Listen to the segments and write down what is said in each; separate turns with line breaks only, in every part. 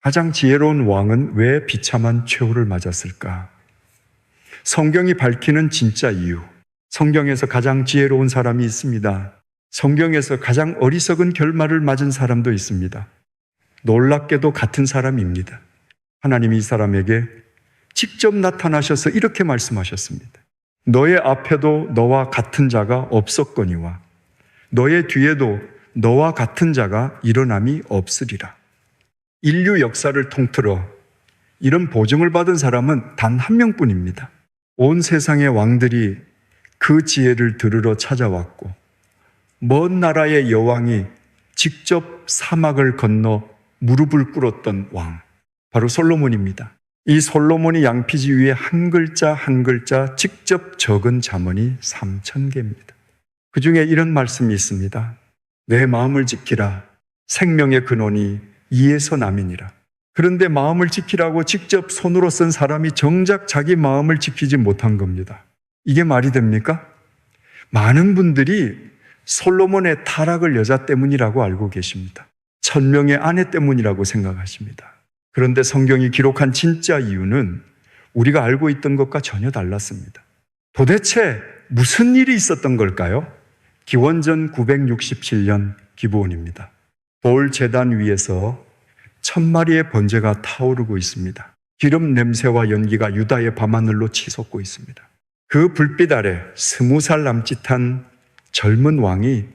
가장 지혜로운 왕은 왜 비참한 최후를 맞았을까? 성경이 밝히는 진짜 이유. 성경에서 가장 지혜로운 사람이 있습니다. 성경에서 가장 어리석은 결말을 맞은 사람도 있습니다. 놀랍게도 같은 사람입니다. 하나님이 이 사람에게 직접 나타나셔서 이렇게 말씀하셨습니다. 너의 앞에도 너와 같은 자가 없었거니와 너의 뒤에도 너와 같은 자가 일어남이 없으리라. 인류 역사를 통틀어 이런 보증을 받은 사람은 단 한 명뿐입니다. 온 세상의 왕들이 그 지혜를 들으러 찾아왔고 먼 나라의 여왕이 직접 사막을 건너 무릎을 꿇었던 왕, 바로 솔로몬입니다. 이 솔로몬이 양피지 위에 한 글자 한 글자 직접 적은 잠언이 3,000개입니다. 그 중에 이런 말씀이 있습니다. 내 마음을 지키라. 생명의 근원이 이에서 남이니라. 그런데 마음을 지키라고 직접 손으로 쓴 사람이 정작 자기 마음을 지키지 못한 겁니다. 이게 말이 됩니까? 많은 분들이 솔로몬의 타락을 여자 때문이라고 알고 계십니다. 1,000명의 아내 때문이라고 생각하십니다. 그런데 성경이 기록한 진짜 이유는 우리가 알고 있던 것과 전혀 달랐습니다. 도대체 무슨 일이 있었던 걸까요? 기원전 967년 기브온입니다. 돌 제단 위에서 1,000마리의 번제가 타오르고 있습니다. 기름 냄새와 연기가 유다의 밤하늘로 치솟고 있습니다. 그 불빛 아래 20살 남짓한 젊은 왕이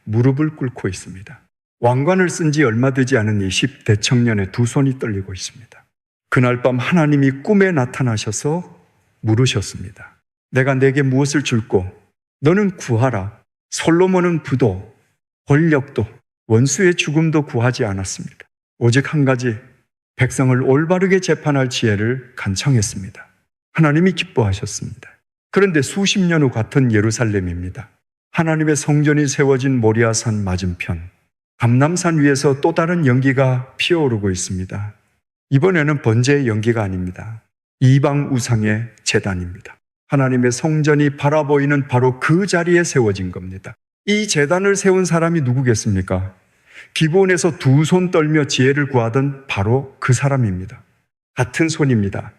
무릎을 꿇고 있습니다. 왕관을 쓴 지 얼마 되지 않은 이 10대 청년의 두 손이 떨리고 있습니다. 그날 밤 하나님이 꿈에 나타나셔서 물으셨습니다. 내가 내게 무엇을 줄꼬? 너는 구하라. 솔로몬은 부도, 권력도, 원수의 죽음도 구하지 않았습니다. 오직 한 가지, 백성을 올바르게 재판할 지혜를 간청했습니다. 하나님이 기뻐하셨습니다. 그런데 수십 년 후 같은 예루살렘입니다. 하나님의 성전이 세워진 모리아산 맞은편, 감람산 위에서 또 다른 연기가 피어오르고 있습니다. 이번에는 번제의 연기가 아닙니다. 이방 우상의 제단입니다. 하나님의 성전이 바라보이는 바로 그 자리에 세워진 겁니다. 이 제단을 세운 사람이 누구겠습니까? 기브온에서 두 손 떨며 지혜를 구하던 바로 그 사람입니다. 같은 손입니다.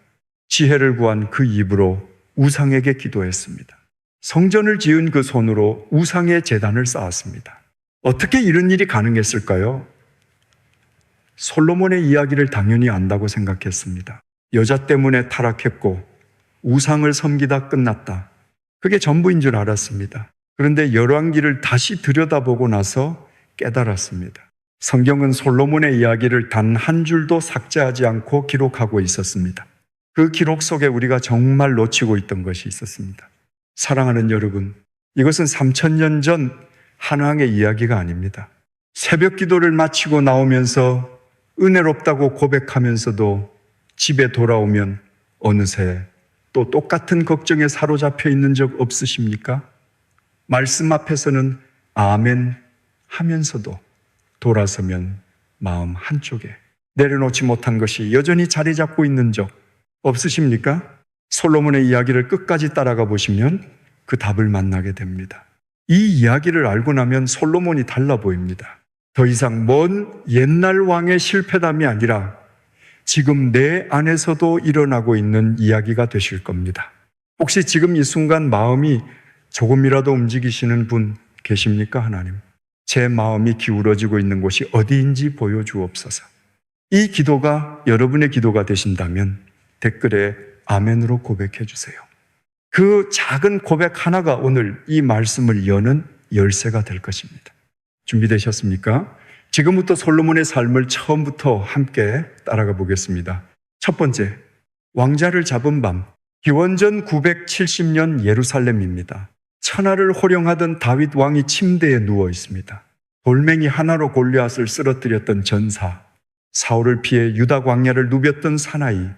지혜를 구한 그 입으로 우상에게 기도했습니다. 성전을 지은 그 손으로 우상의 제단을 쌓았습니다. 어떻게 이런 일이 가능했을까요? 솔로몬의 이야기를 당연히 안다고 생각했습니다. 여자 때문에 타락했고 우상을 섬기다 끝났다. 그게 전부인 줄 알았습니다. 그런데 열왕기를 다시 들여다보고 나서 깨달았습니다. 성경은 솔로몬의 이야기를 단 한 줄도 삭제하지 않고 기록하고 있었습니다. 그 기록 속에 우리가 정말 놓치고 있던 것이 있었습니다. 사랑하는 여러분, 이것은 3,000년 전 한왕의 이야기가 아닙니다. 새벽 기도를 마치고 나오면서 은혜롭다고 고백하면서도 집에 돌아오면 어느새 또 똑같은 걱정에 사로잡혀 있는 적 없으십니까? 말씀 앞에서는 아멘 하면서도 돌아서면 마음 한쪽에 내려놓지 못한 것이 여전히 자리 잡고 있는 적 없으십니까? 솔로몬의 이야기를 끝까지 따라가 보시면 그 답을 만나게 됩니다. 이 이야기를 알고 나면 솔로몬이 달라 보입니다. 더 이상 먼 옛날 왕의 실패담이 아니라 지금 내 안에서도 일어나고 있는 이야기가 되실 겁니다. 혹시 지금 이 순간 마음이 조금이라도 움직이시는 분 계십니까? 하나님, 제 마음이 기울어지고 있는 곳이 어디인지 보여주옵소서. 이 기도가 여러분의 기도가 되신다면 댓글에 아멘으로 고백해 주세요. 그 작은 고백 하나가 오늘 이 말씀을 여는 열쇠가 될 것입니다. 준비되셨습니까? 지금부터 솔로몬의 삶을 처음부터 함께 따라가 보겠습니다. 첫 번째, 왕자를 잡은 밤, 기원전 970년 예루살렘입니다. 천하를 호령하던 다윗 왕이 침대에 누워 있습니다. 돌멩이 하나로 골리앗을 쓰러뜨렸던 전사, 사울을 피해 유다 광야를 누볐던 사나이,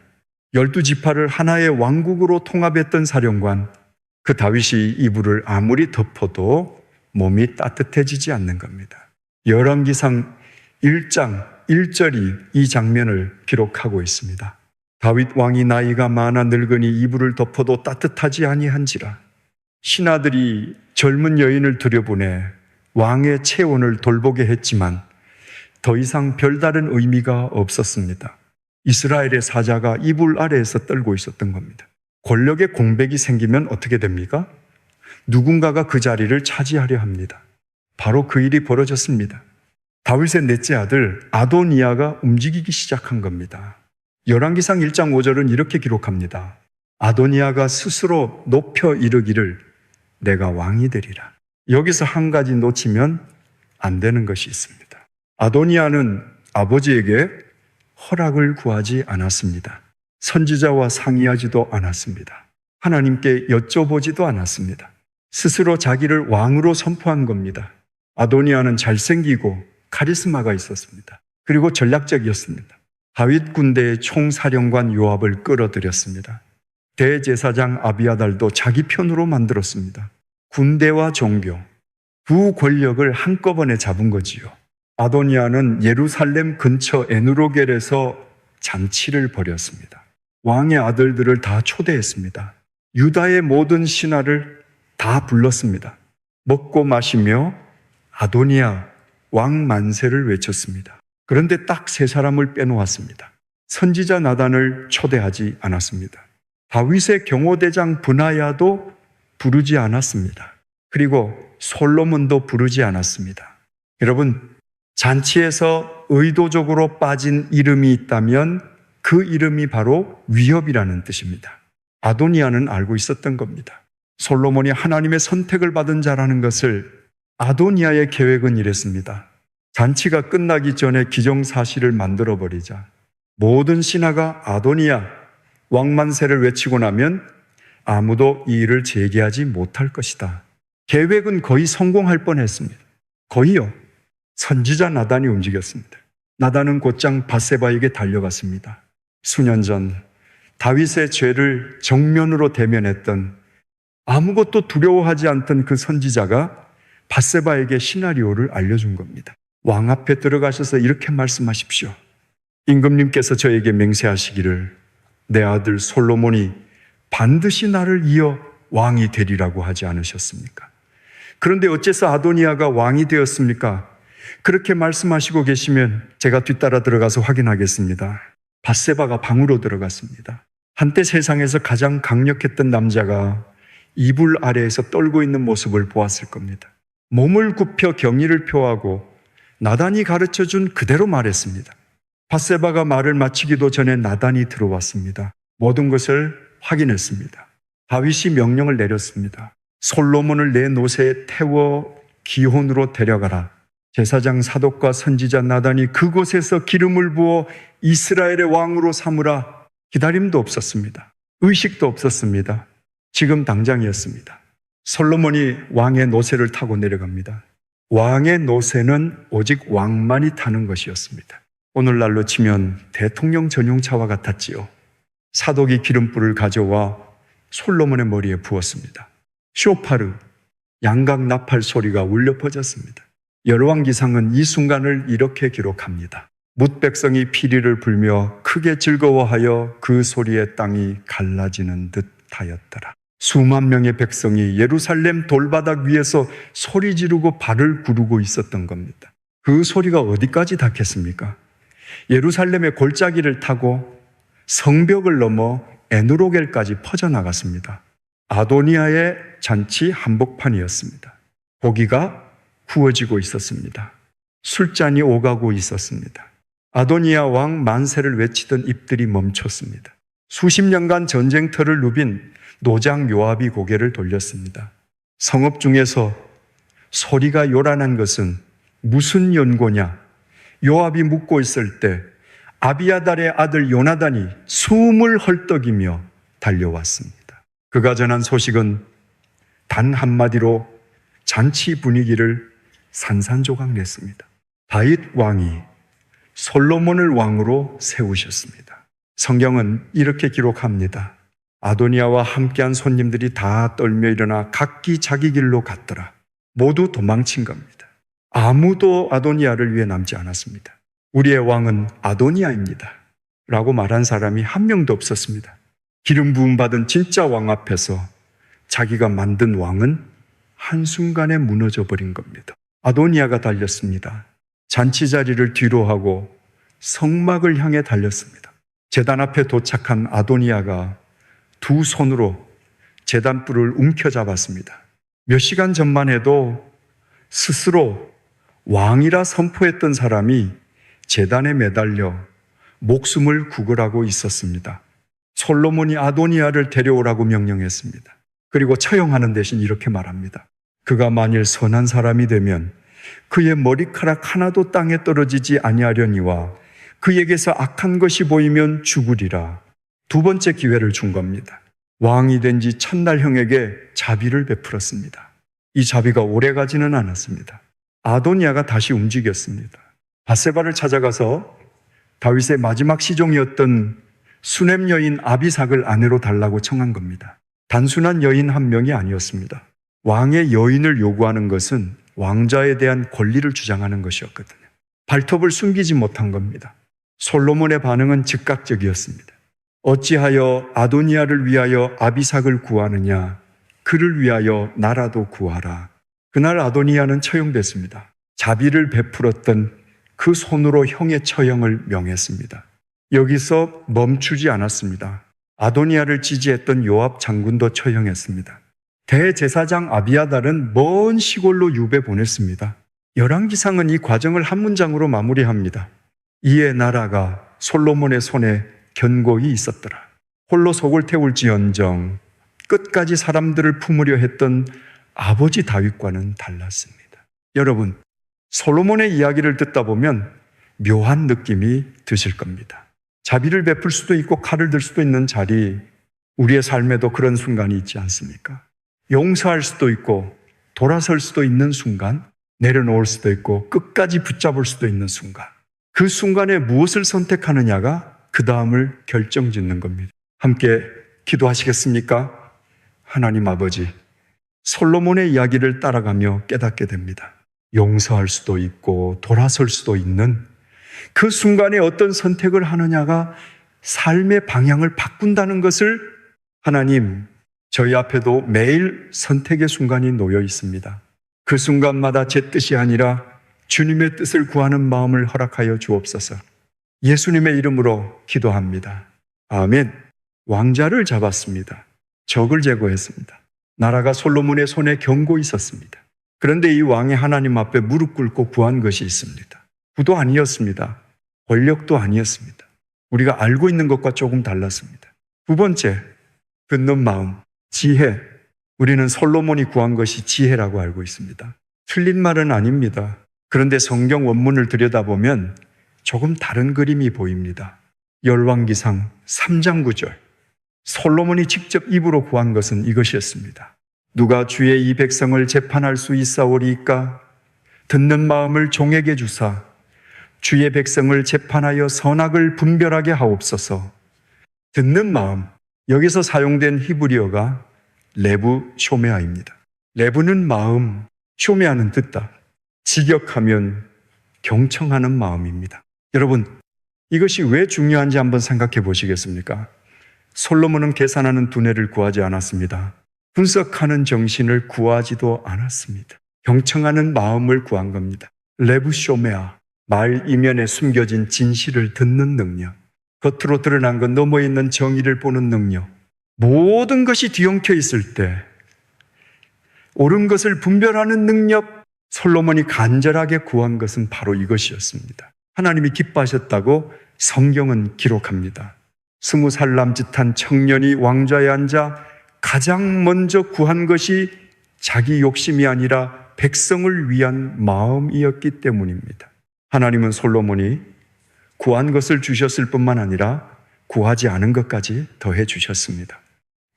12지파를 하나의 왕국으로 통합했던 사령관, 그 다윗이 이불을 아무리 덮어도 몸이 따뜻해지지 않는 겁니다. 열왕기상 1장 1절이 이 장면을 기록하고 있습니다. 다윗 왕이 나이가 많아 늙으니 이불을 덮어도 따뜻하지 아니한지라. 신하들이 젊은 여인을 들여보내 왕의 체온을 돌보게 했지만 더 이상 별다른 의미가 없었습니다. 이스라엘의 사자가 이불 아래에서 떨고 있었던 겁니다. 권력의 공백이 생기면 어떻게 됩니까? 누군가가 그 자리를 차지하려 합니다. 바로 그 일이 벌어졌습니다. 다윗의 넷째 아들 아도니아가 움직이기 시작한 겁니다. 열왕기상 1장 5절은 이렇게 기록합니다. 아도니아가 스스로 높여 이르기를 내가 왕이 되리라. 여기서 한 가지 놓치면 안 되는 것이 있습니다. 아도니아는 아버지에게 허락을 구하지 않았습니다. 선지자와 상의하지도 않았습니다. 하나님께 여쭤보지도 않았습니다. 스스로 자기를 왕으로 선포한 겁니다. 아도니아는 잘생기고 카리스마가 있었습니다. 그리고 전략적이었습니다. 다윗 군대의 총사령관 요압을 끌어들였습니다. 대제사장 아비아달도 자기 편으로 만들었습니다. 군대와 종교, 두 권력을 한꺼번에 잡은 거지요. 아도니아는 예루살렘 근처 에누로겔에서 잔치를 벌였습니다. 왕의 아들들을 다 초대했습니다. 유다의 모든 신하를 다 불렀습니다. 먹고 마시며 아도니아 왕 만세를 외쳤습니다. 그런데 딱 세 사람을 빼놓았습니다. 선지자 나단을 초대하지 않았습니다. 다윗의 경호대장 브나야도 부르지 않았습니다. 그리고 솔로몬도 부르지 않았습니다. 여러분, 잔치에서 의도적으로 빠진 이름이 있다면 그 이름이 바로 위협이라는 뜻입니다. 아도니아는 알고 있었던 겁니다. 솔로몬이 하나님의 선택을 받은 자라는 것을. 아도니아의 계획은 이랬습니다. 잔치가 끝나기 전에 기정사실을 만들어버리자. 모든 신하가 아도니아 왕만세를 외치고 나면 아무도 이 일을 제기하지 못할 것이다. 계획은 거의 성공할 뻔했습니다. 거의요. 선지자 나단이 움직였습니다. 나단은 곧장 밧세바에게 달려갔습니다. 수년 전 다윗의 죄를 정면으로 대면했던, 아무것도 두려워하지 않던 그 선지자가 밧세바에게 시나리오를 알려준 겁니다. 왕 앞에 들어가셔서 이렇게 말씀하십시오. 임금님께서 저에게 맹세하시기를 내 아들 솔로몬이 반드시 나를 이어 왕이 되리라고 하지 않으셨습니까? 그런데 어째서 아도니아가 왕이 되었습니까? 그렇게 말씀하시고 계시면 제가 뒤따라 들어가서 확인하겠습니다. 밧세바가 방으로 들어갔습니다. 한때 세상에서 가장 강력했던 남자가 이불 아래에서 떨고 있는 모습을 보았을 겁니다. 몸을 굽혀 경의를 표하고 나단이 가르쳐준 그대로 말했습니다. 밧세바가 말을 마치기도 전에 나단이 들어왔습니다. 모든 것을 확인했습니다. 다윗이 명령을 내렸습니다. 솔로몬을 내 노새에 태워 기혼으로 데려가라. 제사장 사독과 선지자 나단이 그곳에서 기름을 부어 이스라엘의 왕으로 삼으라. 기다림도 없었습니다. 의식도 없었습니다. 지금 당장이었습니다. 솔로몬이 왕의 노새를 타고 내려갑니다. 왕의 노새는 오직 왕만이 타는 것이었습니다. 오늘날로 치면 대통령 전용차와 같았지요. 사독이 기름불을 가져와 솔로몬의 머리에 부었습니다. 쇼파르, 양각 나팔 소리가 울려 퍼졌습니다. 열왕기상은 이 순간을 이렇게 기록합니다. 뭇 백성이 피리를 불며 크게 즐거워하여 그 소리에 땅이 갈라지는 듯 하였더라. 수만 명의 백성이 예루살렘 돌바닥 위에서 소리 지르고 발을 구르고 있었던 겁니다. 그 소리가 어디까지 닿겠습니까? 예루살렘의 골짜기를 타고 성벽을 넘어 에누로겔까지 퍼져나갔습니다. 아도니아의 잔치 한복판이었습니다. 고기가 구워지고 있었습니다. 술잔이 오가고 있었습니다. 아도니아 왕 만세를 외치던 입들이 멈췄습니다. 수십 년간 전쟁터를 누빈 노장 요압이 고개를 돌렸습니다. 성읍 중에서 소리가 요란한 것은 무슨 연고냐? 요압이 묻고 있을 때 아비아달의 아들 요나단이 숨을 헐떡이며 달려왔습니다. 그가 전한 소식은 단 한마디로 잔치 분위기를 산산조각 냈습니다. 다윗 왕이 솔로몬을 왕으로 세우셨습니다. 성경은 이렇게 기록합니다. 아도니아와 함께한 손님들이 다 떨며 일어나 각기 자기 길로 갔더라. 모두 도망친 겁니다. 아무도 아도니아를 위해 남지 않았습니다. 우리의 왕은 아도니아입니다 라고 말한 사람이 한 명도 없었습니다. 기름 부음 받은 진짜 왕 앞에서 자기가 만든 왕은 한순간에 무너져 버린 겁니다. 아도니아가 달렸습니다. 잔치 자리를 뒤로 하고 성막을 향해 달렸습니다. 제단 앞에 도착한 아도니아가 두 손으로 제단불을 움켜잡았습니다. 몇 시간 전만 해도 스스로 왕이라 선포했던 사람이 제단에 매달려 목숨을 구걸하고 있었습니다. 솔로몬이 아도니아를 데려오라고 명령했습니다. 그리고 처형하는 대신 이렇게 말합니다. 그가 만일 선한 사람이 되면 그의 머리카락 하나도 땅에 떨어지지 아니하려니와 그에게서 악한 것이 보이면 죽으리라. 두 번째 기회를 준 겁니다. 왕이 된 지 첫날 형에게 자비를 베풀었습니다. 이 자비가 오래가지는 않았습니다. 아도니아가 다시 움직였습니다. 밧세바를 찾아가서 다윗의 마지막 시종이었던 수넴 여인 아비삭을 아내로 달라고 청한 겁니다. 단순한 여인 한 명이 아니었습니다. 왕의 여인을 요구하는 것은 왕자에 대한 권리를 주장하는 것이었거든요. 발톱을 숨기지 못한 겁니다. 솔로몬의 반응은 즉각적이었습니다. 어찌하여 아도니아를 위하여 아비삭을 구하느냐? 그를 위하여 나라도 구하라. 그날 아도니아는 처형됐습니다. 자비를 베풀었던 그 손으로 형의 처형을 명했습니다. 여기서 멈추지 않았습니다. 아도니아를 지지했던 요압 장군도 처형했습니다. 대제사장 아비아달은 먼 시골로 유배 보냈습니다. 열왕기상은 이 과정을 한 문장으로 마무리합니다. 이에 나라가 솔로몬의 손에 견고히 있었더라. 홀로 속을 태울지언정 끝까지 사람들을 품으려 했던 아버지 다윗과는 달랐습니다. 여러분, 솔로몬의 이야기를 듣다 보면 묘한 느낌이 드실 겁니다. 자비를 베풀 수도 있고 칼을 들 수도 있는 자리, 우리의 삶에도 그런 순간이 있지 않습니까? 용서할 수도 있고 돌아설 수도 있는 순간, 내려놓을 수도 있고 끝까지 붙잡을 수도 있는 순간, 그 순간에 무엇을 선택하느냐가 그 다음을 결정짓는 겁니다. 함께 기도하시겠습니까? 하나님 아버지, 솔로몬의 이야기를 따라가며 깨닫게 됩니다. 용서할 수도 있고 돌아설 수도 있는 그 순간에 어떤 선택을 하느냐가 삶의 방향을 바꾼다는 것을 하나님, 저희 앞에도 매일 선택의 순간이 놓여 있습니다. 그 순간마다 제 뜻이 아니라 주님의 뜻을 구하는 마음을 허락하여 주옵소서. 예수님의 이름으로 기도합니다. 아멘. 왕자를 잡았습니다. 적을 제거했습니다. 나라가 솔로몬의 손에 견고히 있었습니다. 그런데 이 왕이 하나님 앞에 무릎 꿇고 구한 것이 있습니다. 부도 아니었습니다. 권력도 아니었습니다. 우리가 알고 있는 것과 조금 달랐습니다. 두 번째, 듣는 마음, 지혜. 우리는 솔로몬이 구한 것이 지혜라고 알고 있습니다. 틀린 말은 아닙니다. 그런데 성경 원문을 들여다보면 조금 다른 그림이 보입니다. 열왕기상 3장 9절. 솔로몬이 직접 입으로 구한 것은 이것이었습니다. 누가 주의 이 백성을 재판할 수 있사오리이까? 듣는 마음을 종에게 주사 주의 백성을 재판하여 선악을 분별하게 하옵소서. 듣는 마음, 여기서 사용된 히브리어가 레부 쇼메아입니다. 레부는 마음, 쇼메아는 듣다. 직역하면 경청하는 마음입니다. 여러분, 이것이 왜 중요한지 한번 생각해 보시겠습니까? 솔로몬은 계산하는 두뇌를 구하지 않았습니다. 분석하는 정신을 구하지도 않았습니다. 경청하는 마음을 구한 겁니다. 레부 쇼메아, 말 이면에 숨겨진 진실을 듣는 능력, 겉으로 드러난 것 너머에 있는 정의를 보는 능력, 모든 것이 뒤엉켜 있을 때 옳은 것을 분별하는 능력, 솔로몬이 간절하게 구한 것은 바로 이것이었습니다. 하나님이 기뻐하셨다고 성경은 기록합니다. 20살 남짓한 청년이 왕좌에 앉아 가장 먼저 구한 것이 자기 욕심이 아니라 백성을 위한 마음이었기 때문입니다. 하나님은 솔로몬이 구한 것을 주셨을 뿐만 아니라 구하지 않은 것까지 더해 주셨습니다.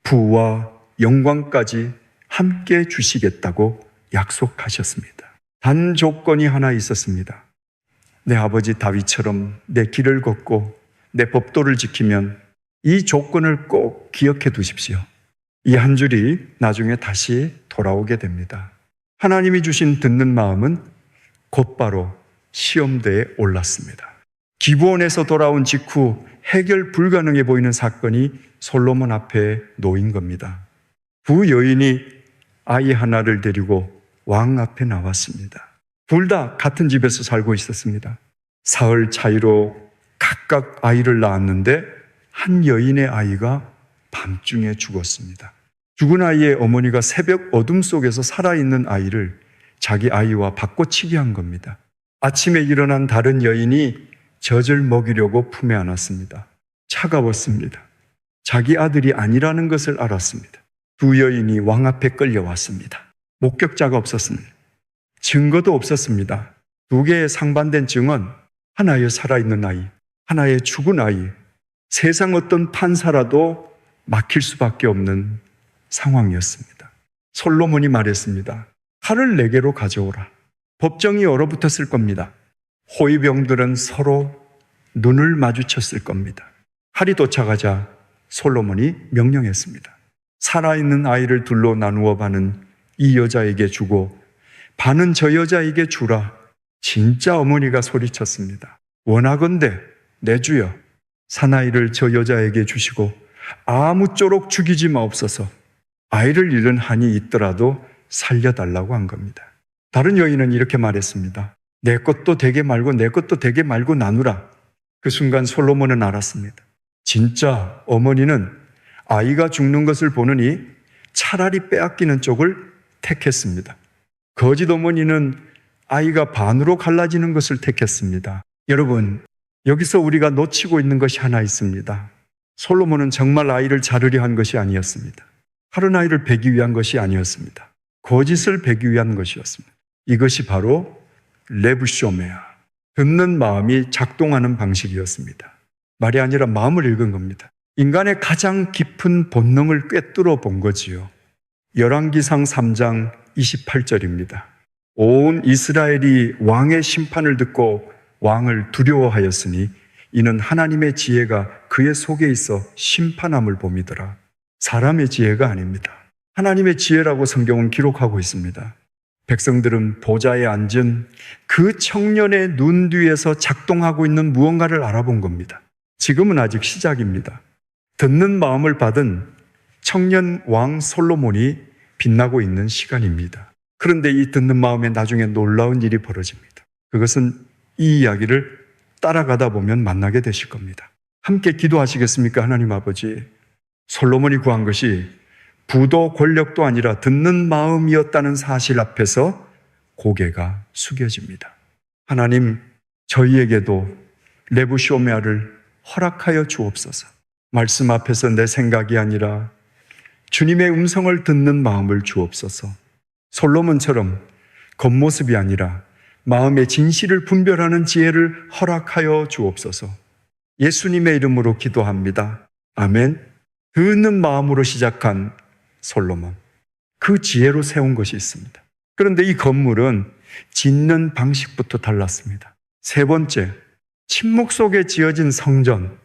부와 영광까지 함께 주시겠다고 약속하셨습니다. 단 조건이 하나 있었습니다. 내 아버지 다윗처럼 내 길을 걷고 내 법도를 지키면 이 조건을 꼭 기억해 두십시오. 이 한 줄이 나중에 다시 돌아오게 됩니다. 하나님이 주신 듣는 마음은 곧바로 시험대에 올랐습니다. 기브온에서 돌아온 직후 해결 불가능해 보이는 사건이 솔로몬 앞에 놓인 겁니다. 부 여인이 아이 하나를 데리고 왕 앞에 나왔습니다. 둘 다 같은 집에서 살고 있었습니다. 사흘 차이로 각각 아이를 낳았는데 한 여인의 아이가 밤중에 죽었습니다. 죽은 아이의 어머니가 새벽 어둠 속에서 살아있는 아이를 자기 아이와 바꿔치기 한 겁니다. 아침에 일어난 다른 여인이 젖을 먹이려고 품에 안았습니다. 차가웠습니다. 자기 아들이 아니라는 것을 알았습니다. 두 여인이 왕 앞에 끌려왔습니다. 목격자가 없었습니다. 증거도 없었습니다. 두 개의 상반된 증언, 하나의 살아있는 아이, 하나의 죽은 아이, 세상 어떤 판사라도 막힐 수밖에 없는 상황이었습니다. 솔로몬이 말했습니다. 칼을 내게로 가져오라. 법정이 얼어붙었을 겁니다. 호위병들은 서로 눈을 마주쳤을 겁니다. 칼이 도착하자 솔로몬이 명령했습니다. 살아있는 아이를 둘로 나누어 반은 이 여자에게 주고 반은 저 여자에게 주라. 진짜 어머니가 소리쳤습니다. 원하건대 내 주여 사나이를 저 여자에게 주시고 아무쪼록 죽이지 마옵소서. 아이를 잃은 한이 있더라도 살려달라고 한 겁니다. 다른 여인은 이렇게 말했습니다. 내 것도 되게 말고 내 것도 되게 말고 나누라. 그 순간 솔로몬은 알았습니다. 진짜 어머니는 아이가 죽는 것을 보느니 차라리 빼앗기는 쪽을 택했습니다. 거짓 어머니는 아이가 반으로 갈라지는 것을 택했습니다. 여러분, 여기서 우리가 놓치고 있는 것이 하나 있습니다. 솔로몬은 정말 아이를 자르려 한 것이 아니었습니다. 다른 아이를 베기 위한 것이 아니었습니다. 거짓을 베기 위한 것이었습니다. 이것이 바로 레브쇼메아, 듣는 마음이 작동하는 방식이었습니다. 말이 아니라 마음을 읽은 겁니다. 인간의 가장 깊은 본능을 꿰뚫어 본 거지요. 열왕기상 3장 28절입니다. 온 이스라엘이 왕의 심판을 듣고 왕을 두려워하였으니 이는 하나님의 지혜가 그의 속에 있어 심판함을 봄이더라. 사람의 지혜가 아닙니다. 하나님의 지혜라고 성경은 기록하고 있습니다. 백성들은 보좌에 앉은 그 청년의 눈 뒤에서 작동하고 있는 무언가를 알아본 겁니다. 지금은 아직 시작입니다. 듣는 마음을 받은 청년 왕 솔로몬이 빛나고 있는 시간입니다. 그런데 이 듣는 마음에 나중에 놀라운 일이 벌어집니다. 그것은 이 이야기를 따라가다 보면 만나게 되실 겁니다. 함께 기도하시겠습니까? 하나님 아버지, 솔로몬이 구한 것이 부도 권력도 아니라 듣는 마음이었다는 사실 앞에서 고개가 숙여집니다. 하나님, 저희에게도 레브쇼메아를 허락하여 주옵소서. 말씀 앞에서 내 생각이 아니라 주님의 음성을 듣는 마음을 주옵소서. 솔로몬처럼 겉모습이 아니라 마음의 진실을 분별하는 지혜를 허락하여 주옵소서. 예수님의 이름으로 기도합니다. 아멘. 듣는 마음으로 시작한 솔로몬, 그 지혜로 세운 것이 있습니다. 그런데 이 건물은 짓는 방식부터 달랐습니다. 세 번째, 침묵 속에 지어진 성전.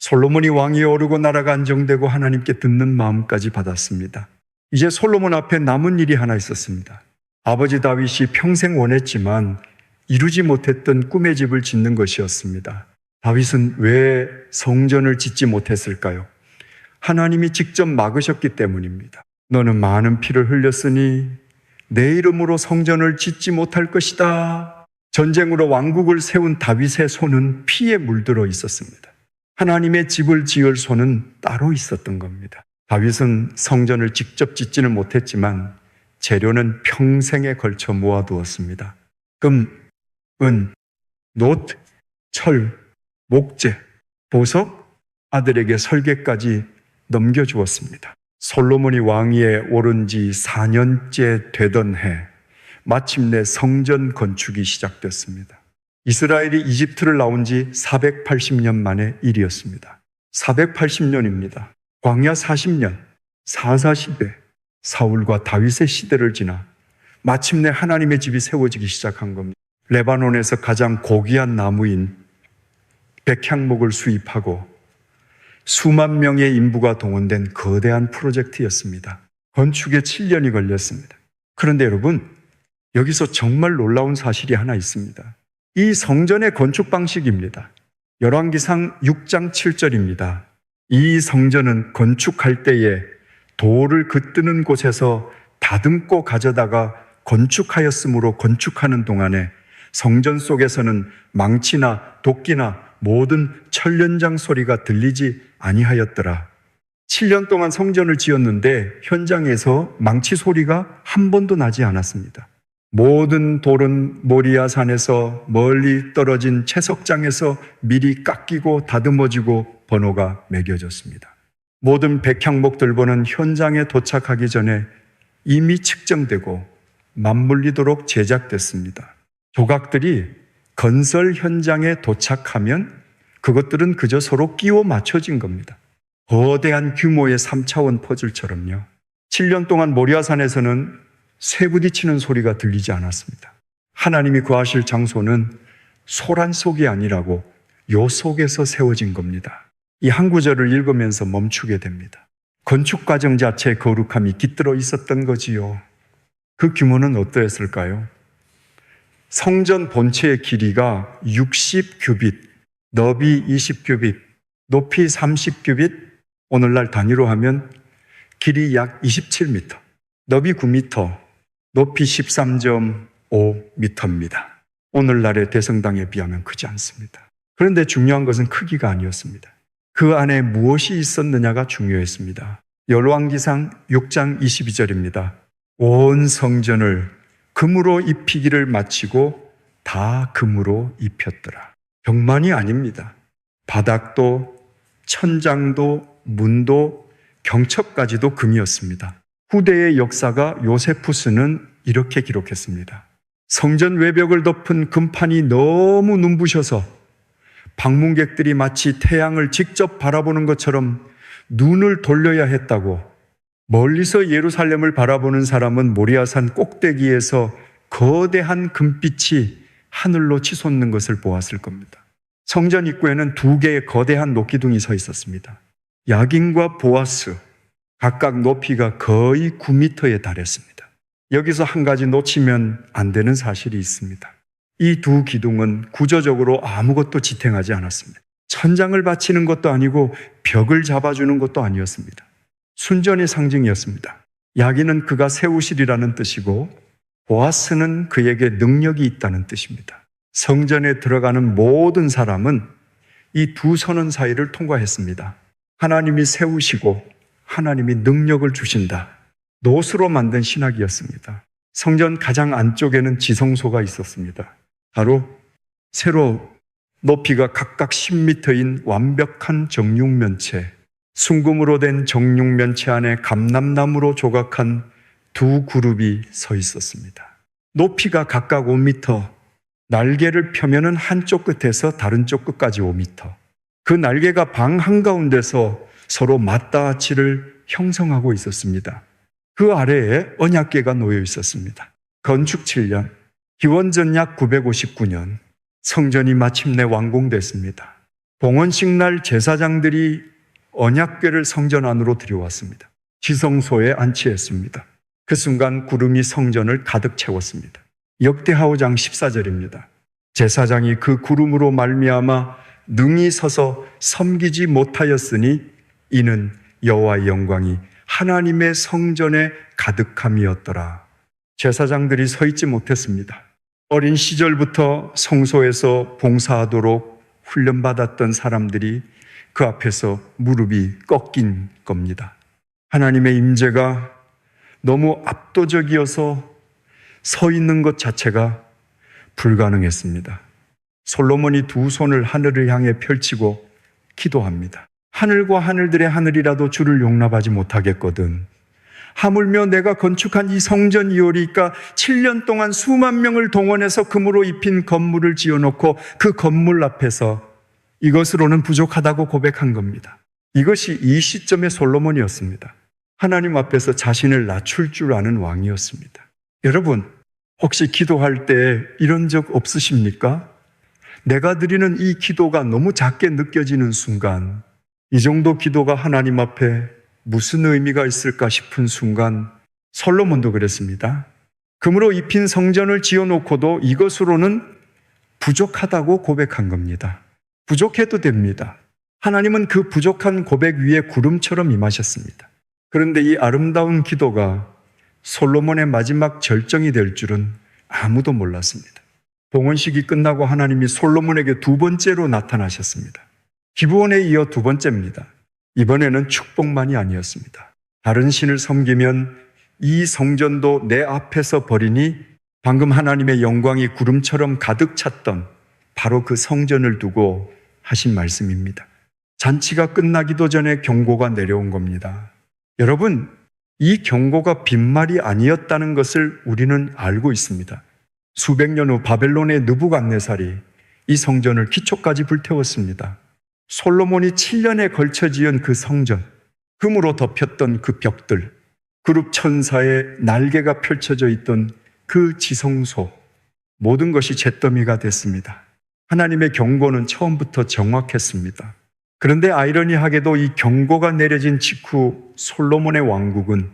솔로몬이 왕위에 오르고 나라가 안정되고 하나님께 듣는 마음까지 받았습니다. 이제 솔로몬 앞에 남은 일이 하나 있었습니다. 아버지 다윗이 평생 원했지만 이루지 못했던 꿈의 집을 짓는 것이었습니다. 다윗은 왜 성전을 짓지 못했을까요? 하나님이 직접 막으셨기 때문입니다. 너는 많은 피를 흘렸으니 내 이름으로 성전을 짓지 못할 것이다. 전쟁으로 왕국을 세운 다윗의 손은 피에 물들어 있었습니다. 하나님의 집을 지을 손은 따로 있었던 겁니다. 다윗은 성전을 직접 짓지는 못했지만 재료는 평생에 걸쳐 모아두었습니다. 금, 은, 놋, 철, 목재, 보석, 아들에게 설계까지 넘겨주었습니다. 솔로몬이 왕위에 오른 지 4년째 되던 해, 마침내 성전 건축이 시작됐습니다. 이스라엘이 이집트를 나온 지 480년 만의 일이었습니다. 480년입니다. 광야 40년, 사사시대, 사울과 다윗의 시대를 지나 마침내 하나님의 집이 세워지기 시작한 겁니다. 레바논에서 가장 고귀한 나무인 백향목을 수입하고 수만 명의 인부가 동원된 거대한 프로젝트였습니다. 건축에 7년이 걸렸습니다. 그런데 여러분, 여기서 정말 놀라운 사실이 하나 있습니다. 이 성전의 건축 방식입니다. 열왕기상 6장 7절입니다. 이 성전은 건축할 때에 돌을 긋드는 곳에서 다듬고 가져다가 건축하였으므로 건축하는 동안에 성전 속에서는 망치나 도끼나 모든 철련장 소리가 들리지 아니하였더라. 7년 동안 성전을 지었는데 현장에서 망치 소리가 한 번도 나지 않았습니다. 모든 돌은 모리아 산에서 멀리 떨어진 채석장에서 미리 깎이고 다듬어지고 번호가 매겨졌습니다. 모든 백향목들보는 현장에 도착하기 전에 이미 측정되고 맞물리도록 제작됐습니다. 조각들이 건설 현장에 도착하면 그것들은 그저 서로 끼워 맞춰진 겁니다. 거대한 규모의 3차원 퍼즐처럼요. 7년 동안 모리아산에서는 쇠부딪히는 소리가 들리지 않았습니다. 하나님이 거하실 장소는 소란 속이 아니라고 요 속에서 세워진 겁니다. 이 한 구절을 읽으면서 멈추게 됩니다. 건축 과정 자체의 거룩함이 깃들어 있었던 거지요. 그 규모는 어떠했을까요? 성전 본체의 길이가 60규빗, 너비 20규빗, 높이 30규빗, 오늘날 단위로 하면 길이 약 27m, 너비 9m, 높이 13.5m입니다. 오늘날의 대성당에 비하면 크지 않습니다. 그런데 중요한 것은 크기가 아니었습니다. 그 안에 무엇이 있었느냐가 중요했습니다. 열왕기상 6장 22절입니다. 온 성전을 금으로 입히기를 마치고 다 금으로 입혔더라. 벽만이 아닙니다. 바닥도 천장도 문도 경첩까지도 금이었습니다. 후대의 역사가 요세푸스는 이렇게 기록했습니다. 성전 외벽을 덮은 금판이 너무 눈부셔서 방문객들이 마치 태양을 직접 바라보는 것처럼 눈을 돌려야 했다고, 멀리서 예루살렘을 바라보는 사람은 모리아산 꼭대기에서 거대한 금빛이 하늘로 치솟는 것을 보았을 겁니다. 성전 입구에는 2개의 거대한 녹기둥이 서 있었습니다. 야긴과 보아스, 각각 높이가 거의 9m에 달했습니다. 여기서 한 가지 놓치면 안 되는 사실이 있습니다. 이 2 기둥은 구조적으로 아무것도 지탱하지 않았습니다. 천장을 받치는 것도 아니고 벽을 잡아주는 것도 아니었습니다. 순전의 상징이었습니다. 야긴은 그가 세우시리라는 뜻이고 보아스는 그에게 능력이 있다는 뜻입니다. 성전에 들어가는 모든 사람은 이 2 선원 사이를 통과했습니다. 하나님이 세우시고 하나님이 능력을 주신다. 노수로 만든 신학이었습니다. 성전 가장 안쪽에는 지성소가 있었습니다. 바로 세로 높이가 각각 10m인 완벽한 정육면체, 순금으로 된 정육면체 안에 감람나무로 조각한 2 그룹이 서 있었습니다. 높이가 각각 5m, 날개를 펴면은 한쪽 끝에서 다른 쪽 끝까지 5m. 그 날개가 방 한가운데서 서로 맞닿아치를 형성하고 있었습니다. 그 아래에 언약궤가 놓여 있었습니다. 건축 7년, 기원전 약 959년, 성전이 마침내 완공됐습니다. 봉헌식 날 제사장들이 언약궤를 성전 안으로 들여왔습니다. 지성소에 안치했습니다. 그 순간 구름이 성전을 가득 채웠습니다. 역대하오장 14절입니다. 제사장이 그 구름으로 말미암아 능히 서서 섬기지 못하였으니 이는 여호와의 영광이 하나님의 성전에 가득함이었더라. 제사장들이 서 있지 못했습니다. 어린 시절부터 성소에서 봉사하도록 훈련받았던 사람들이 그 앞에서 무릎이 꺾인 겁니다. 하나님의 임재가 너무 압도적이어서 서 있는 것 자체가 불가능했습니다. 솔로몬이 2 손을 하늘을 향해 펼치고 기도합니다. 하늘과 하늘들의 하늘이라도 주를 용납하지 못하겠거든. 하물며 내가 건축한 이 성전이오리까 7년 동안 수만 명을 동원해서 금으로 입힌 건물을 지어놓고 그 건물 앞에서 이것으로는 부족하다고 고백한 겁니다. 이것이 이 시점의 솔로몬이었습니다. 하나님 앞에서 자신을 낮출 줄 아는 왕이었습니다. 여러분, 혹시 기도할 때 이런 적 없으십니까? 내가 드리는 이 기도가 너무 작게 느껴지는 순간, 이 정도 기도가 하나님 앞에 무슨 의미가 있을까 싶은 순간, 솔로몬도 그랬습니다. 금으로 입힌 성전을 지어놓고도 이것으로는 부족하다고 고백한 겁니다. 부족해도 됩니다. 하나님은 그 부족한 고백 위에 구름처럼 임하셨습니다. 그런데 이 아름다운 기도가 솔로몬의 마지막 절정이 될 줄은 아무도 몰랐습니다. 봉헌식이 끝나고 하나님이 솔로몬에게 두 번째로 나타나셨습니다. 기브온에 이어 두 번째입니다. 이번에는 축복만이 아니었습니다. 다른 신을 섬기면 이 성전도 내 앞에서 버리니 방금 하나님의 영광이 구름처럼 가득 찼던 바로 그 성전을 두고 하신 말씀입니다. 잔치가 끝나기도 전에 경고가 내려온 겁니다. 여러분, 이 경고가 빈말이 아니었다는 것을 우리는 알고 있습니다. 수백 년 후 바벨론의 느부갓네살이 이 성전을 기초까지 불태웠습니다. 솔로몬이 7년에 걸쳐 지은 그 성전, 금으로 덮였던 그 벽들, 그룹 천사의 날개가 펼쳐져 있던 그 지성소, 모든 것이 잿더미가 됐습니다. 하나님의 경고는 처음부터 정확했습니다. 그런데 아이러니하게도 이 경고가 내려진 직후 솔로몬의 왕국은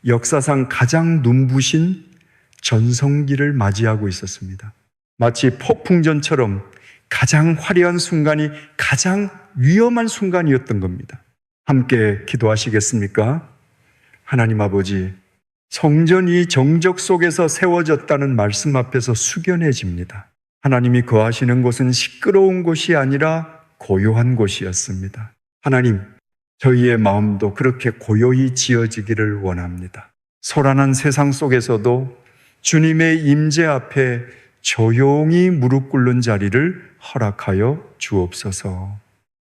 역사상 가장 눈부신 전성기를 맞이하고 있었습니다. 마치 폭풍전처럼 가장 화려한 순간이 가장 위험한 순간이었던 겁니다. 함께 기도하시겠습니까? 하나님 아버지, 성전이 정적 속에서 세워졌다는 말씀 앞에서 숙연해집니다. 하나님이 거하시는 곳은 시끄러운 곳이 아니라 고요한 곳이었습니다. 하나님, 저희의 마음도 그렇게 고요히 지어지기를 원합니다. 소란한 세상 속에서도 주님의 임재 앞에 조용히 무릎 꿇는 자리를 허락하여 주옵소서.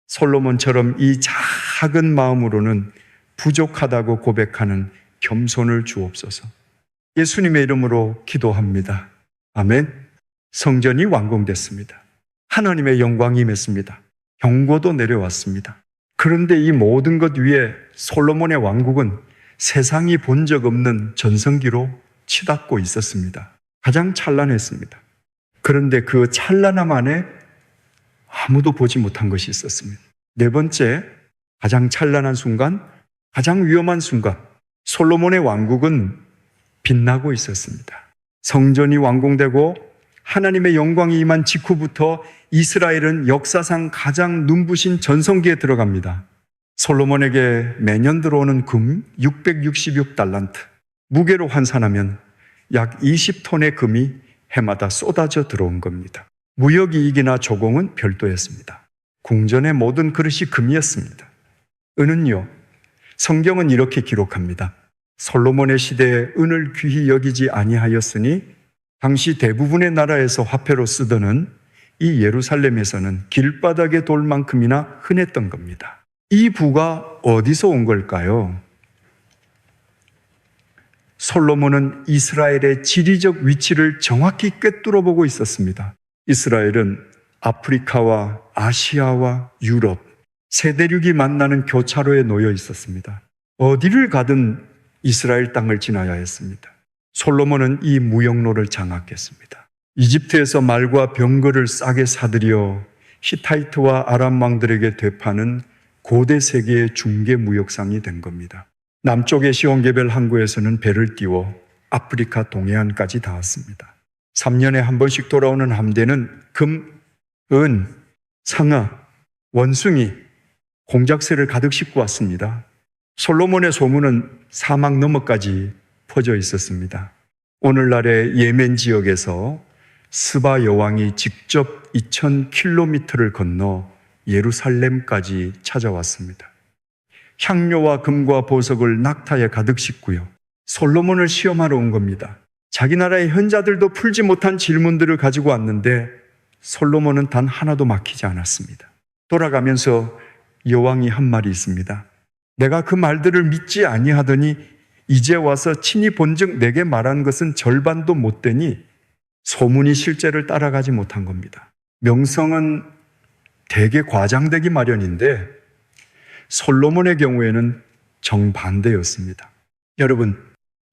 솔로몬처럼 이 작은 마음으로는 부족하다고 고백하는 겸손을 주옵소서. 예수님의 이름으로 기도합니다. 아멘. 성전이 완공됐습니다. 하나님의 영광이 임했습니다. 경고도 내려왔습니다. 그런데 이 모든 것 위에 솔로몬의 왕국은 세상이 본 적 없는 전성기로 치닫고 있었습니다. 가장 찬란했습니다. 그런데 그 찬란함 안에 아무도 보지 못한 것이 있었습니다. 네 번째, 가장 찬란한 순간, 가장 위험한 순간, 솔로몬의 왕국은 빛나고 있었습니다. 성전이 완공되고 하나님의 영광이 임한 직후부터 이스라엘은 역사상 가장 눈부신 전성기에 들어갑니다. 솔로몬에게 매년 들어오는 금 666달란트, 무게로 환산하면 약 20톤의 금이 해마다 쏟아져 들어온 겁니다. 무역이익이나 조공은 별도였습니다. 궁전의 모든 그릇이 금이었습니다. 은은요, 성경은 이렇게 기록합니다. 솔로몬의 시대에 은을 귀히 여기지 아니하였으니 당시 대부분의 나라에서 화폐로 쓰던 은 이 예루살렘에서는 길바닥에 돌 만큼이나 흔했던 겁니다. 이 부가 어디서 온 걸까요? 솔로몬은 이스라엘의 지리적 위치를 정확히 꿰뚫어 보고 있었습니다. 이스라엘은 아프리카와 아시아와 유럽, 세 대륙이 만나는 교차로에 놓여 있었습니다. 어디를 가든 이스라엘 땅을 지나야 했습니다. 솔로몬은 이 무역로를 장악했습니다. 이집트에서 말과 병거를 싸게 사들여 히타이트와 아람 왕들에게 되파는 고대 세계의 중개 무역상이 된 겁니다. 남쪽의 시온게벨 항구에서는 배를 띄워 아프리카 동해안까지 닿았습니다. 3년에 한 번씩 돌아오는 함대는 금, 은, 상아, 원숭이, 공작새를 가득 싣고 왔습니다. 솔로몬의 소문은 사막 너머까지 퍼져 있었습니다. 오늘날의 예멘 지역에서 스바 여왕이 직접 2000km를 건너 예루살렘까지 찾아왔습니다. 향료와 금과 보석을 낙타에 가득 싣고요. 솔로몬을 시험하러 온 겁니다. 자기 나라의 현자들도 풀지 못한 질문들을 가지고 왔는데 솔로몬은 단 하나도 막히지 않았습니다. 돌아가면서 여왕이 한 말이 있습니다. 내가 그 말들을 믿지 아니하더니 이제 와서 친히 본즉 내게 말한 것은 절반도 못 되니 소문이 실제를 따라가지 못한 겁니다. 명성은 되게 과장되기 마련인데 솔로몬의 경우에는 정반대였습니다. 여러분,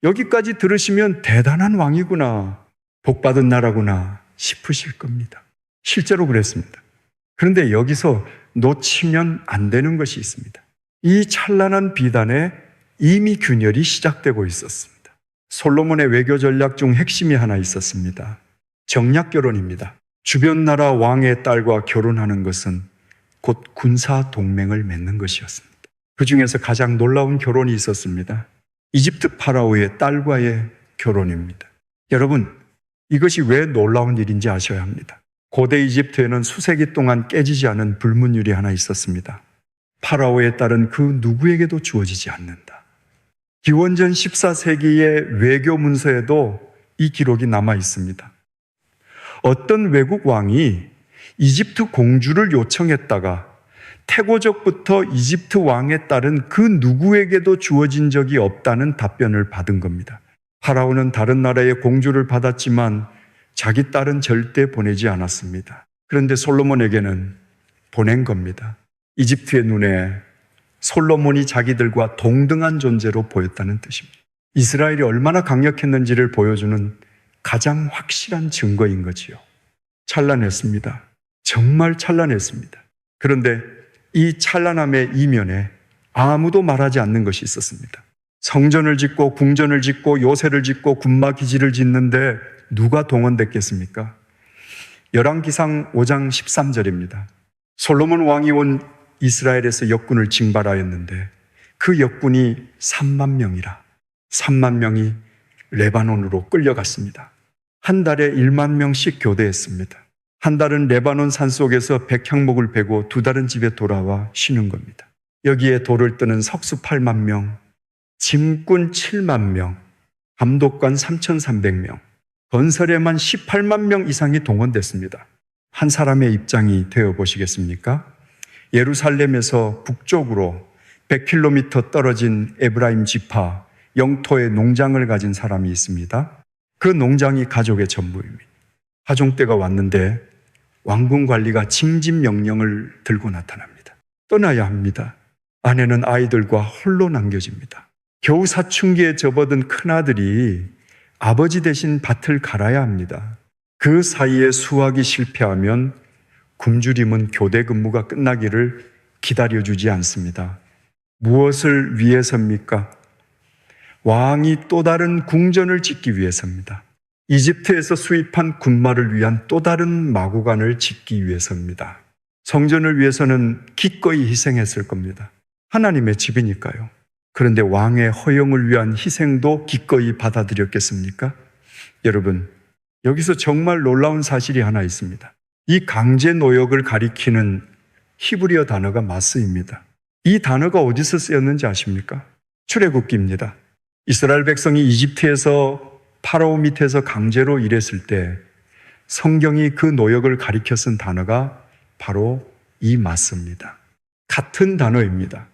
여기까지 들으시면 대단한 왕이구나, 복받은 나라구나 싶으실 겁니다. 실제로 그랬습니다. 그런데 여기서 놓치면 안 되는 것이 있습니다. 이 찬란한 비단에 이미 균열이 시작되고 있었습니다. 솔로몬의 외교 전략 중 핵심이 하나 있었습니다. 정략 결혼입니다. 주변 나라 왕의 딸과 결혼하는 것은 곧 군사 동맹을 맺는 것이었습니다. 그 중에서 가장 놀라운 결혼이 있었습니다. 이집트 파라오의 딸과의 결혼입니다. 여러분, 이것이 왜 놀라운 일인지 아셔야 합니다. 고대 이집트에는 수세기 동안 깨지지 않은 불문율이 하나 있었습니다. 파라오의 딸은 그 누구에게도 주어지지 않는다. 기원전 14세기의 외교 문서에도 이 기록이 남아 있습니다. 어떤 외국 왕이 이집트 공주를 요청했다가 태고적부터 이집트 왕의 딸은 그 누구에게도 주어진 적이 없다는 답변을 받은 겁니다. 파라오는 다른 나라의 공주를 받았지만 자기 딸은 절대 보내지 않았습니다. 그런데 솔로몬에게는 보낸 겁니다. 이집트의 눈에 솔로몬이 자기들과 동등한 존재로 보였다는 뜻입니다. 이스라엘이 얼마나 강력했는지를 보여주는 가장 확실한 증거인 거지요. 찬란했습니다. 정말 찬란했습니다. 그런데 이 찬란함의 이면에 아무도 말하지 않는 것이 있었습니다. 성전을 짓고 궁전을 짓고 요새를 짓고 군마 기지를 짓는데 누가 동원됐겠습니까? 열왕기상 5장 13절입니다. 솔로몬 왕이 온 이스라엘에서 역군을 징발하였는데 그 역군이 3만 명이라 3만 명이 레바논으로 끌려갔습니다. 한 달에 1만 명씩 교대했습니다. 한 달은 레바논 산속에서 백향목을 베고 두 달은 집에 돌아와 쉬는 겁니다. 여기에 돌을 뜨는 석수 8만 명, 짐꾼 7만 명, 감독관 3,300명, 건설에만 18만 명 이상이 동원됐습니다. 한 사람의 입장이 되어 보시겠습니까? 예루살렘에서 북쪽으로 100km 떨어진 에브라임 지파 영토의 농장을 가진 사람이 있습니다. 그 농장이 가족의 전부입니다. 하종 때가 왔는데 왕궁 관리가 징집 명령을 들고 나타납니다. 떠나야 합니다. 아내는 아이들과 홀로 남겨집니다. 겨우 사춘기에 접어든 큰아들이 아버지 대신 밭을 갈아야 합니다. 그 사이에 수확이 실패하면 굶주림은 교대 근무가 끝나기를 기다려주지 않습니다. 무엇을 위해서입니까? 왕이 또 다른 궁전을 짓기 위해서입니다. 이집트에서 수입한 군마를 위한 또 다른 마구간을 짓기 위해서입니다. 성전을 위해서는 기꺼이 희생했을 겁니다. 하나님의 집이니까요. 그런데 왕의 허영을 위한 희생도 기꺼이 받아들였겠습니까? 여러분, 여기서 정말 놀라운 사실이 하나 있습니다. 이 강제 노역을 가리키는 히브리어 단어가 마스입니다. 이 단어가 어디서 쓰였는지 아십니까? 출애굽기입니다. 이스라엘 백성이 이집트에서 파라오 밑에서 강제로 일했을 때 성경이 그 노역을 가리켜 쓴 단어가 바로 이 마스입니다. 같은 단어입니다.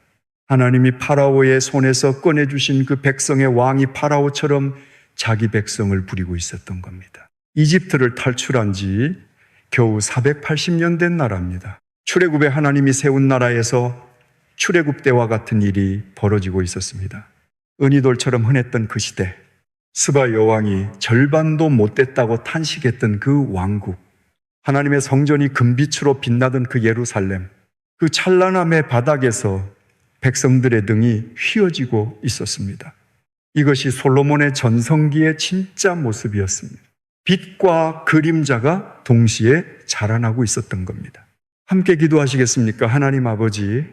하나님이 파라오의 손에서 꺼내주신 그 백성의 왕이 파라오처럼 자기 백성을 부리고 있었던 겁니다. 이집트를 탈출한 지 겨우 480년 된 나라입니다. 출애굽에 하나님이 세운 나라에서 출애굽 때와 같은 일이 벌어지고 있었습니다. 은이돌처럼 흔했던 그 시대, 스바 여왕이 절반도 못 됐다고 탄식했던 그 왕국, 하나님의 성전이 금빛으로 빛나던 그 예루살렘, 그 찬란함의 바닥에서 백성들의 등이 휘어지고 있었습니다. 이것이 솔로몬의 전성기의 진짜 모습이었습니다. 빛과 그림자가 동시에 자라나고 있었던 겁니다. 함께 기도하시겠습니까? 하나님 아버지,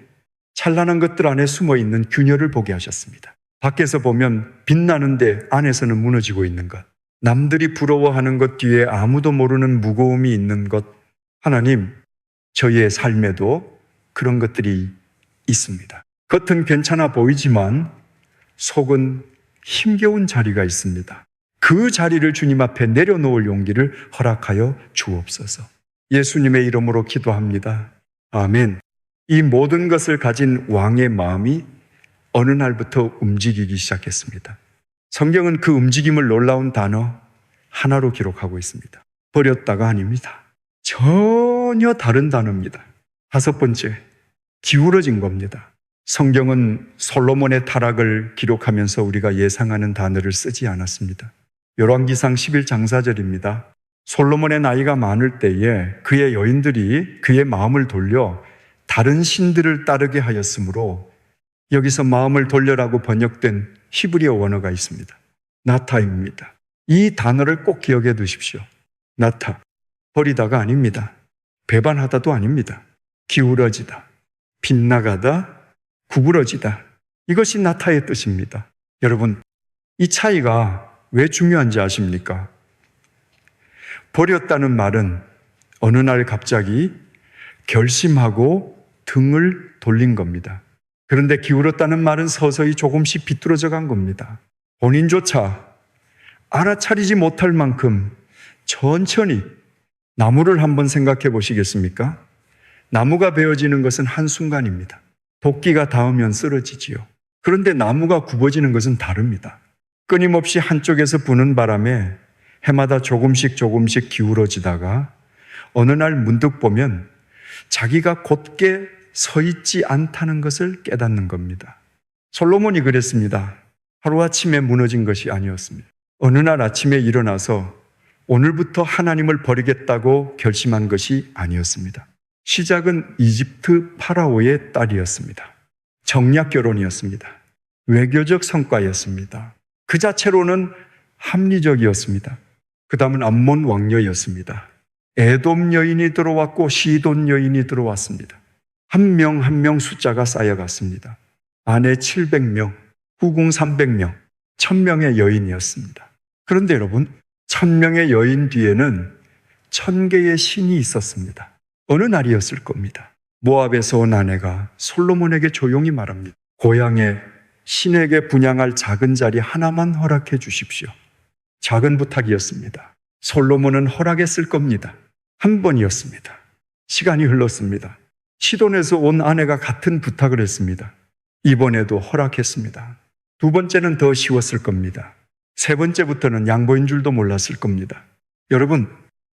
찬란한 것들 안에 숨어있는 균열을 보게 하셨습니다. 밖에서 보면 빛나는데 안에서는 무너지고 있는 것, 남들이 부러워하는 것 뒤에 아무도 모르는 무거움이 있는 것, 하나님, 저희의 삶에도 그런 것들이 있습니다. 겉은 괜찮아 보이지만 속은 힘겨운 자리가 있습니다. 그 자리를 주님 앞에 내려놓을 용기를 허락하여 주옵소서. 예수님의 이름으로 기도합니다. 아멘. 이 모든 것을 가진 왕의 마음이 어느 날부터 움직이기 시작했습니다. 성경은 그 움직임을 놀라운 단어 하나로 기록하고 있습니다. 버렸다가 아닙니다. 전혀 다른 단어입니다. 5번째, 기울어진 겁니다. 성경은 솔로몬의 타락을 기록하면서 우리가 예상하는 단어를 쓰지 않았습니다. 열왕기상 11장사절입니다. 솔로몬의 나이가 많을 때에 그의 여인들이 그의 마음을 돌려 다른 신들을 따르게 하였으므로 여기서 마음을 돌려라고 번역된 히브리어 원어가 있습니다. 나타입니다. 이 단어를 꼭 기억해 두십시오. 나타, 버리다가 아닙니다. 배반하다도 아닙니다. 기울어지다, 빗나가다, 구부러지다. 이것이 나타의 뜻입니다. 여러분, 이 차이가 왜 중요한지 아십니까? 버렸다는 말은 어느 날 갑자기 결심하고 등을 돌린 겁니다. 그런데 기울었다는 말은 서서히 조금씩 비뚤어져 간 겁니다. 본인조차 알아차리지 못할 만큼 천천히. 나무를 한번 생각해 보시겠습니까? 나무가 베어지는 것은 한순간입니다. 도끼가 닿으면 쓰러지지요. 그런데 나무가 굽어지는 것은 다릅니다. 끊임없이 한쪽에서 부는 바람에 해마다 조금씩 기울어지다가 어느 날 문득 보면 자기가 곧게 서 있지 않다는 것을 깨닫는 겁니다. 솔로몬이 그랬습니다. 하루아침에 무너진 것이 아니었습니다. 어느 날 아침에 일어나서 오늘부터 하나님을 버리겠다고 결심한 것이 아니었습니다. 시작은 이집트 파라오의 딸이었습니다. 정략 결혼이었습니다. 외교적 성과였습니다. 그 자체로는 합리적이었습니다. 그 다음은 암몬 왕녀였습니다. 에돔 여인이 들어왔고 시돈 여인이 들어왔습니다. 한 명 한 명 숫자가 쌓여갔습니다. 아내 700명, 후궁 300명, 1000명의 여인이었습니다. 그런데 여러분, 1000명의 여인 뒤에는 1000개의 신이 있었습니다. 어느 날이었을 겁니다. 모압에서 온 아내가 솔로몬에게 조용히 말합니다. 고향에 신에게 분향할 작은 자리 하나만 허락해 주십시오. 작은 부탁이었습니다. 솔로몬은 허락했을 겁니다. 한 번이었습니다. 시간이 흘렀습니다. 시돈에서 온 아내가 같은 부탁을 했습니다. 이번에도 허락했습니다. 두 번째는 더 쉬웠을 겁니다. 세 번째부터는 양보인 줄도 몰랐을 겁니다. 여러분,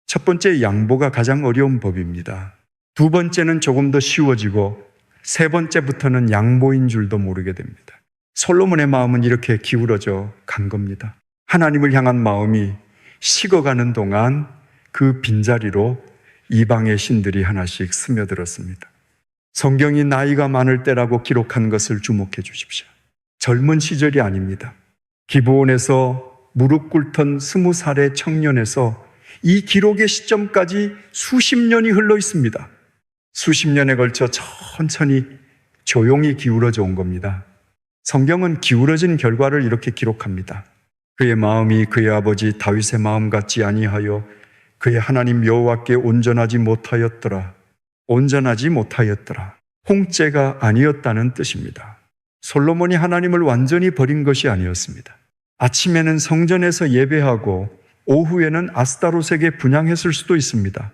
첫 번째 양보가 가장 어려운 법입니다. 두 번째는 조금 더 쉬워지고 세 번째부터는 양보인 줄도 모르게 됩니다. 솔로몬의 마음은 이렇게 기울어져 간 겁니다. 하나님을 향한 마음이 식어가는 동안 그 빈자리로 이방의 신들이 하나씩 스며들었습니다. 성경이 나이가 많을 때라고 기록한 것을 주목해 주십시오. 젊은 시절이 아닙니다. 기브온에서 무릎 꿇던 20살의 청년에서 이 기록의 시점까지 수십 년이 흘러 있습니다. 수십 년에 걸쳐 천천히 조용히 기울어져 온 겁니다. 성경은 기울어진 결과를 이렇게 기록합니다. 그의 마음이 그의 아버지 다윗의 마음 같지 아니하여 그의 하나님 여호와께 온전하지 못하였더라. 온전하지 못하였더라. 홍째가 아니었다는 뜻입니다. 솔로몬이 하나님을 완전히 버린 것이 아니었습니다. 아침에는 성전에서 예배하고 오후에는 아스타롯에게 분향했을 수도 있습니다.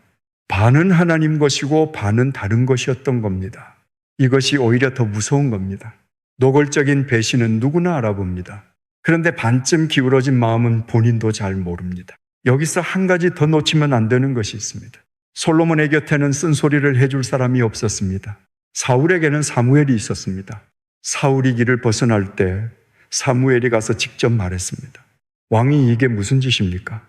반은 하나님 것이고 반은 다른 것이었던 겁니다. 이것이 오히려 더 무서운 겁니다. 노골적인 배신은 누구나 알아봅니다. 그런데 반쯤 기울어진 마음은 본인도 잘 모릅니다. 여기서 한 가지 더 놓치면 안 되는 것이 있습니다. 솔로몬의 곁에는 쓴소리를 해줄 사람이 없었습니다. 사울에게는 사무엘이 있었습니다. 사울이 길을 벗어날 때 사무엘이 가서 직접 말했습니다. 왕이 이게 무슨 짓입니까?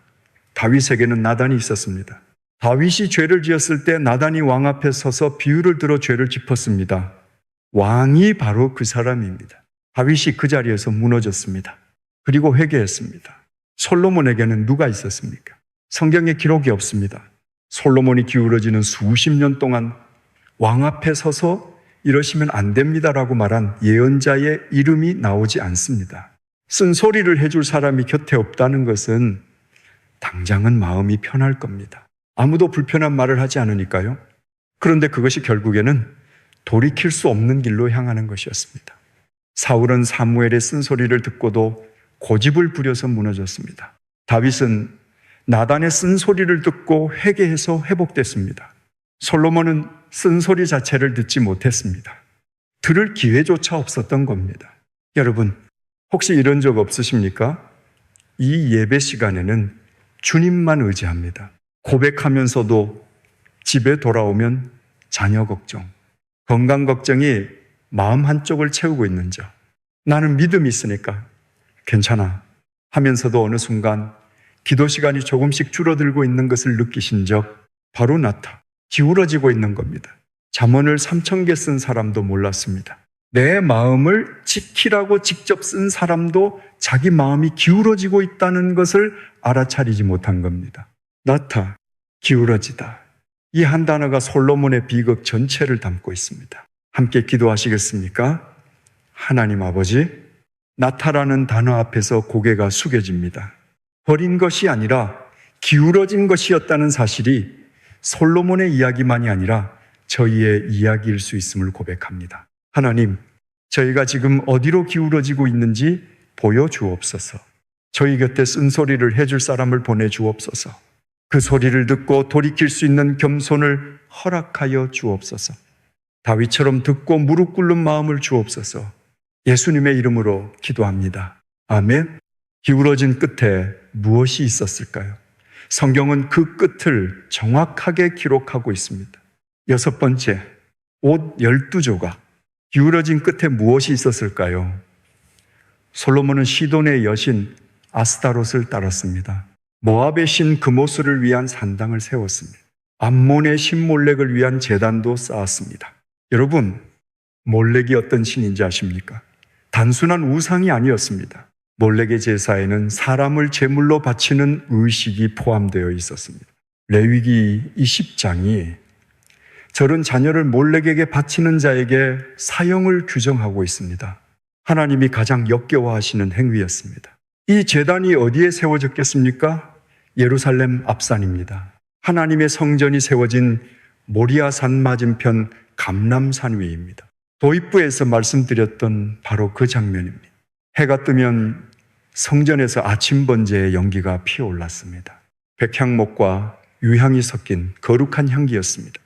다윗에게는 나단이 있었습니다. 다윗이 죄를 지었을 때 나단이 왕 앞에 서서 비유를 들어 죄를 짚었습니다. 왕이 바로 그 사람입니다. 다윗이 그 자리에서 무너졌습니다. 그리고 회개했습니다. 솔로몬에게는 누가 있었습니까? 성경에 기록이 없습니다. 솔로몬이 기울어지는 수십 년 동안 왕 앞에 서서 이러시면 안 됩니다라고 말한 예언자의 이름이 나오지 않습니다. 쓴소리를 해줄 사람이 곁에 없다는 것은 당장은 마음이 편할 겁니다. 아무도 불편한 말을 하지 않으니까요. 그런데 그것이 결국에는 돌이킬 수 없는 길로 향하는 것이었습니다. 사울은 사무엘의 쓴소리를 듣고도 고집을 부려서 무너졌습니다. 다윗은 나단의 쓴소리를 듣고 회개해서 회복됐습니다. 솔로몬은 쓴소리 자체를 듣지 못했습니다. 들을 기회조차 없었던 겁니다. 여러분, 혹시 이런 적 없으십니까? 이 예배 시간에는 주님만 의지합니다. 고백하면서도 집에 돌아오면 자녀 걱정, 건강 걱정이 마음 한쪽을 채우고 있는 자. 나는 믿음이 있으니까 괜찮아 하면서도 어느 순간 기도 시간이 조금씩 줄어들고 있는 것을 느끼신 적 바로 나타. 기울어지고 있는 겁니다. 잠언을 3000개 쓴 사람도 몰랐습니다. 내 마음을 지키라고 직접 쓴 사람도 자기 마음이 기울어지고 있다는 것을 알아차리지 못한 겁니다. 나타, 기울어지다. 이 한 단어가 솔로몬의 비극 전체를 담고 있습니다. 함께 기도하시겠습니까? 하나님 아버지, 나타라는 단어 앞에서 고개가 숙여집니다. 버린 것이 아니라 기울어진 것이었다는 사실이 솔로몬의 이야기만이 아니라 저희의 이야기일 수 있음을 고백합니다. 하나님, 저희가 지금 어디로 기울어지고 있는지 보여주옵소서. 저희 곁에 쓴소리를 해줄 사람을 보내주옵소서. 그 소리를 듣고 돌이킬 수 있는 겸손을 허락하여 주옵소서. 다윗처럼 듣고 무릎 꿇는 마음을 주옵소서. 예수님의 이름으로 기도합니다. 아멘. 기울어진 끝에 무엇이 있었을까요? 성경은 그 끝을 정확하게 기록하고 있습니다. 6번째, 옷 12조각. 기울어진 끝에 무엇이 있었을까요? 솔로몬은 시돈의 여신 아스타롯을 따랐습니다. 모압의 신 그모스를 위한 산당을 세웠습니다. 암몬의 신 몰렉을 위한 제단도 쌓았습니다. 여러분, 몰렉이 어떤 신인지 아십니까? 단순한 우상이 아니었습니다. 몰렉의 제사에는 사람을 제물로 바치는 의식이 포함되어 있었습니다. 레위기 20장이 저런 자녀를 몰렉에게 바치는 자에게 사형을 규정하고 있습니다. 하나님이 가장 역겨워하시는 행위였습니다. 이 제단이 어디에 세워졌겠습니까? 예루살렘 앞산입니다. 하나님의 성전이 세워진 모리아산 맞은편 감람산 위입니다. 도입부에서 말씀드렸던 바로 그 장면입니다. 해가 뜨면 성전에서 아침 번제의 연기가 피어올랐습니다. 백향목과 유향이 섞인 거룩한 향기였습니다.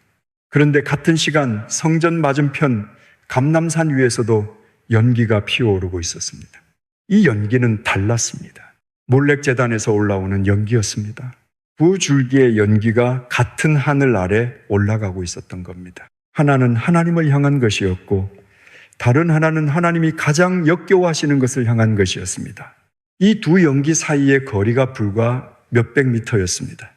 그런데 같은 시간 성전 맞은편 감람산 위에서도 연기가 피어오르고 있었습니다. 이 연기는 달랐습니다. 몰렉제단에서 올라오는 연기였습니다. 두 줄기의 연기가 같은 하늘 아래 올라가고 있었던 겁니다. 하나는 하나님을 향한 것이었고 다른 하나는 하나님이 가장 역겨워하시는 것을 향한 것이었습니다. 이 두 연기 사이의 거리가 불과 몇백 미터였습니다.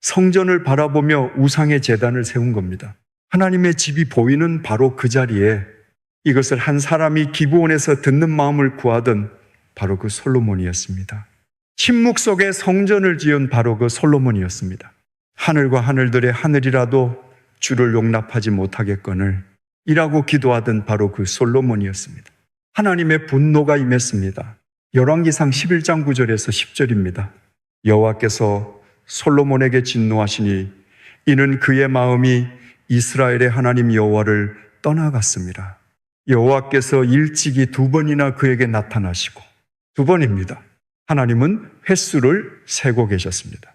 성전을 바라보며 우상의 제단을 세운 겁니다. 하나님의 집이 보이는 바로 그 자리에 이것을 한 사람이 기브온에서 듣는 마음을 구하던 바로 그 솔로몬이었습니다. 침묵 속에 성전을 지은 바로 그 솔로몬이었습니다. 하늘과 하늘들의 하늘이라도 주를 용납하지 못하겠거늘 이라고 기도하던 바로 그 솔로몬이었습니다. 하나님의 분노가 임했습니다. 열왕기상 11장 9절에서 10절입니다. 여호와께서 솔로몬에게 진노하시니 이는 그의 마음이 이스라엘의 하나님 여호와를 떠나갔습니다. 여호와께서 일찍이 2번이나 그에게 나타나시고 2번입니다. 하나님은 횟수를 세고 계셨습니다.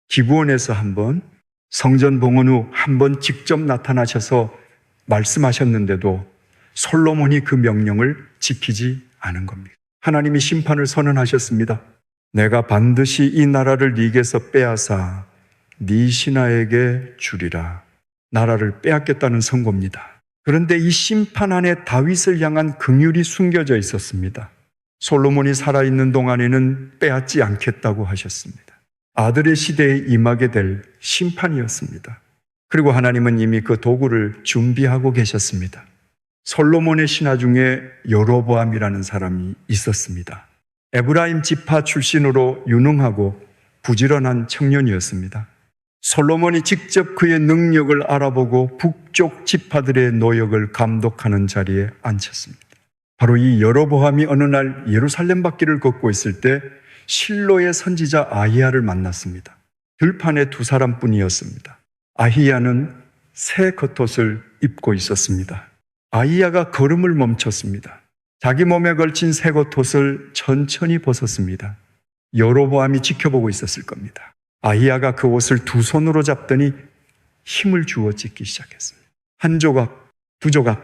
기브온에서 1번, 성전 봉헌 후 1번 직접 나타나셔서 말씀하셨는데도 솔로몬이 그 명령을 지키지 않은 겁니다. 하나님이 심판을 선언하셨습니다. 내가 반드시 이 나라를 네게서 빼앗아 네 신하에게 주리라. 나라를 빼앗겠다는 선고입니다. 그런데 이 심판 안에 다윗을 향한 긍휼이 숨겨져 있었습니다. 솔로몬이 살아있는 동안에는 빼앗지 않겠다고 하셨습니다. 아들의 시대에 임하게 될 심판이었습니다. 그리고 하나님은 이미 그 도구를 준비하고 계셨습니다. 솔로몬의 신하 중에 여로보암이라는 사람이 있었습니다. 에브라임 지파 출신으로 유능하고 부지런한 청년이었습니다. 솔로몬이 직접 그의 능력을 알아보고 북쪽 지파들의 노역을 감독하는 자리에 앉혔습니다. 바로 이 여로보암이 어느 날 예루살렘 밖길을 걷고 있을 때 실로의 선지자 아히야를 만났습니다. 들판에 2사람뿐이었습니다. 아히야는 새 겉옷을 입고 있었습니다. 아히야가 걸음을 멈췄습니다. 자기 몸에 걸친 새 겉옷을 천천히 벗었습니다. 여로보암이 지켜보고 있었을 겁니다. 아히야가 그 옷을 2손으로 잡더니 힘을 주어 찢기 시작했습니다. 1조각, 2조각,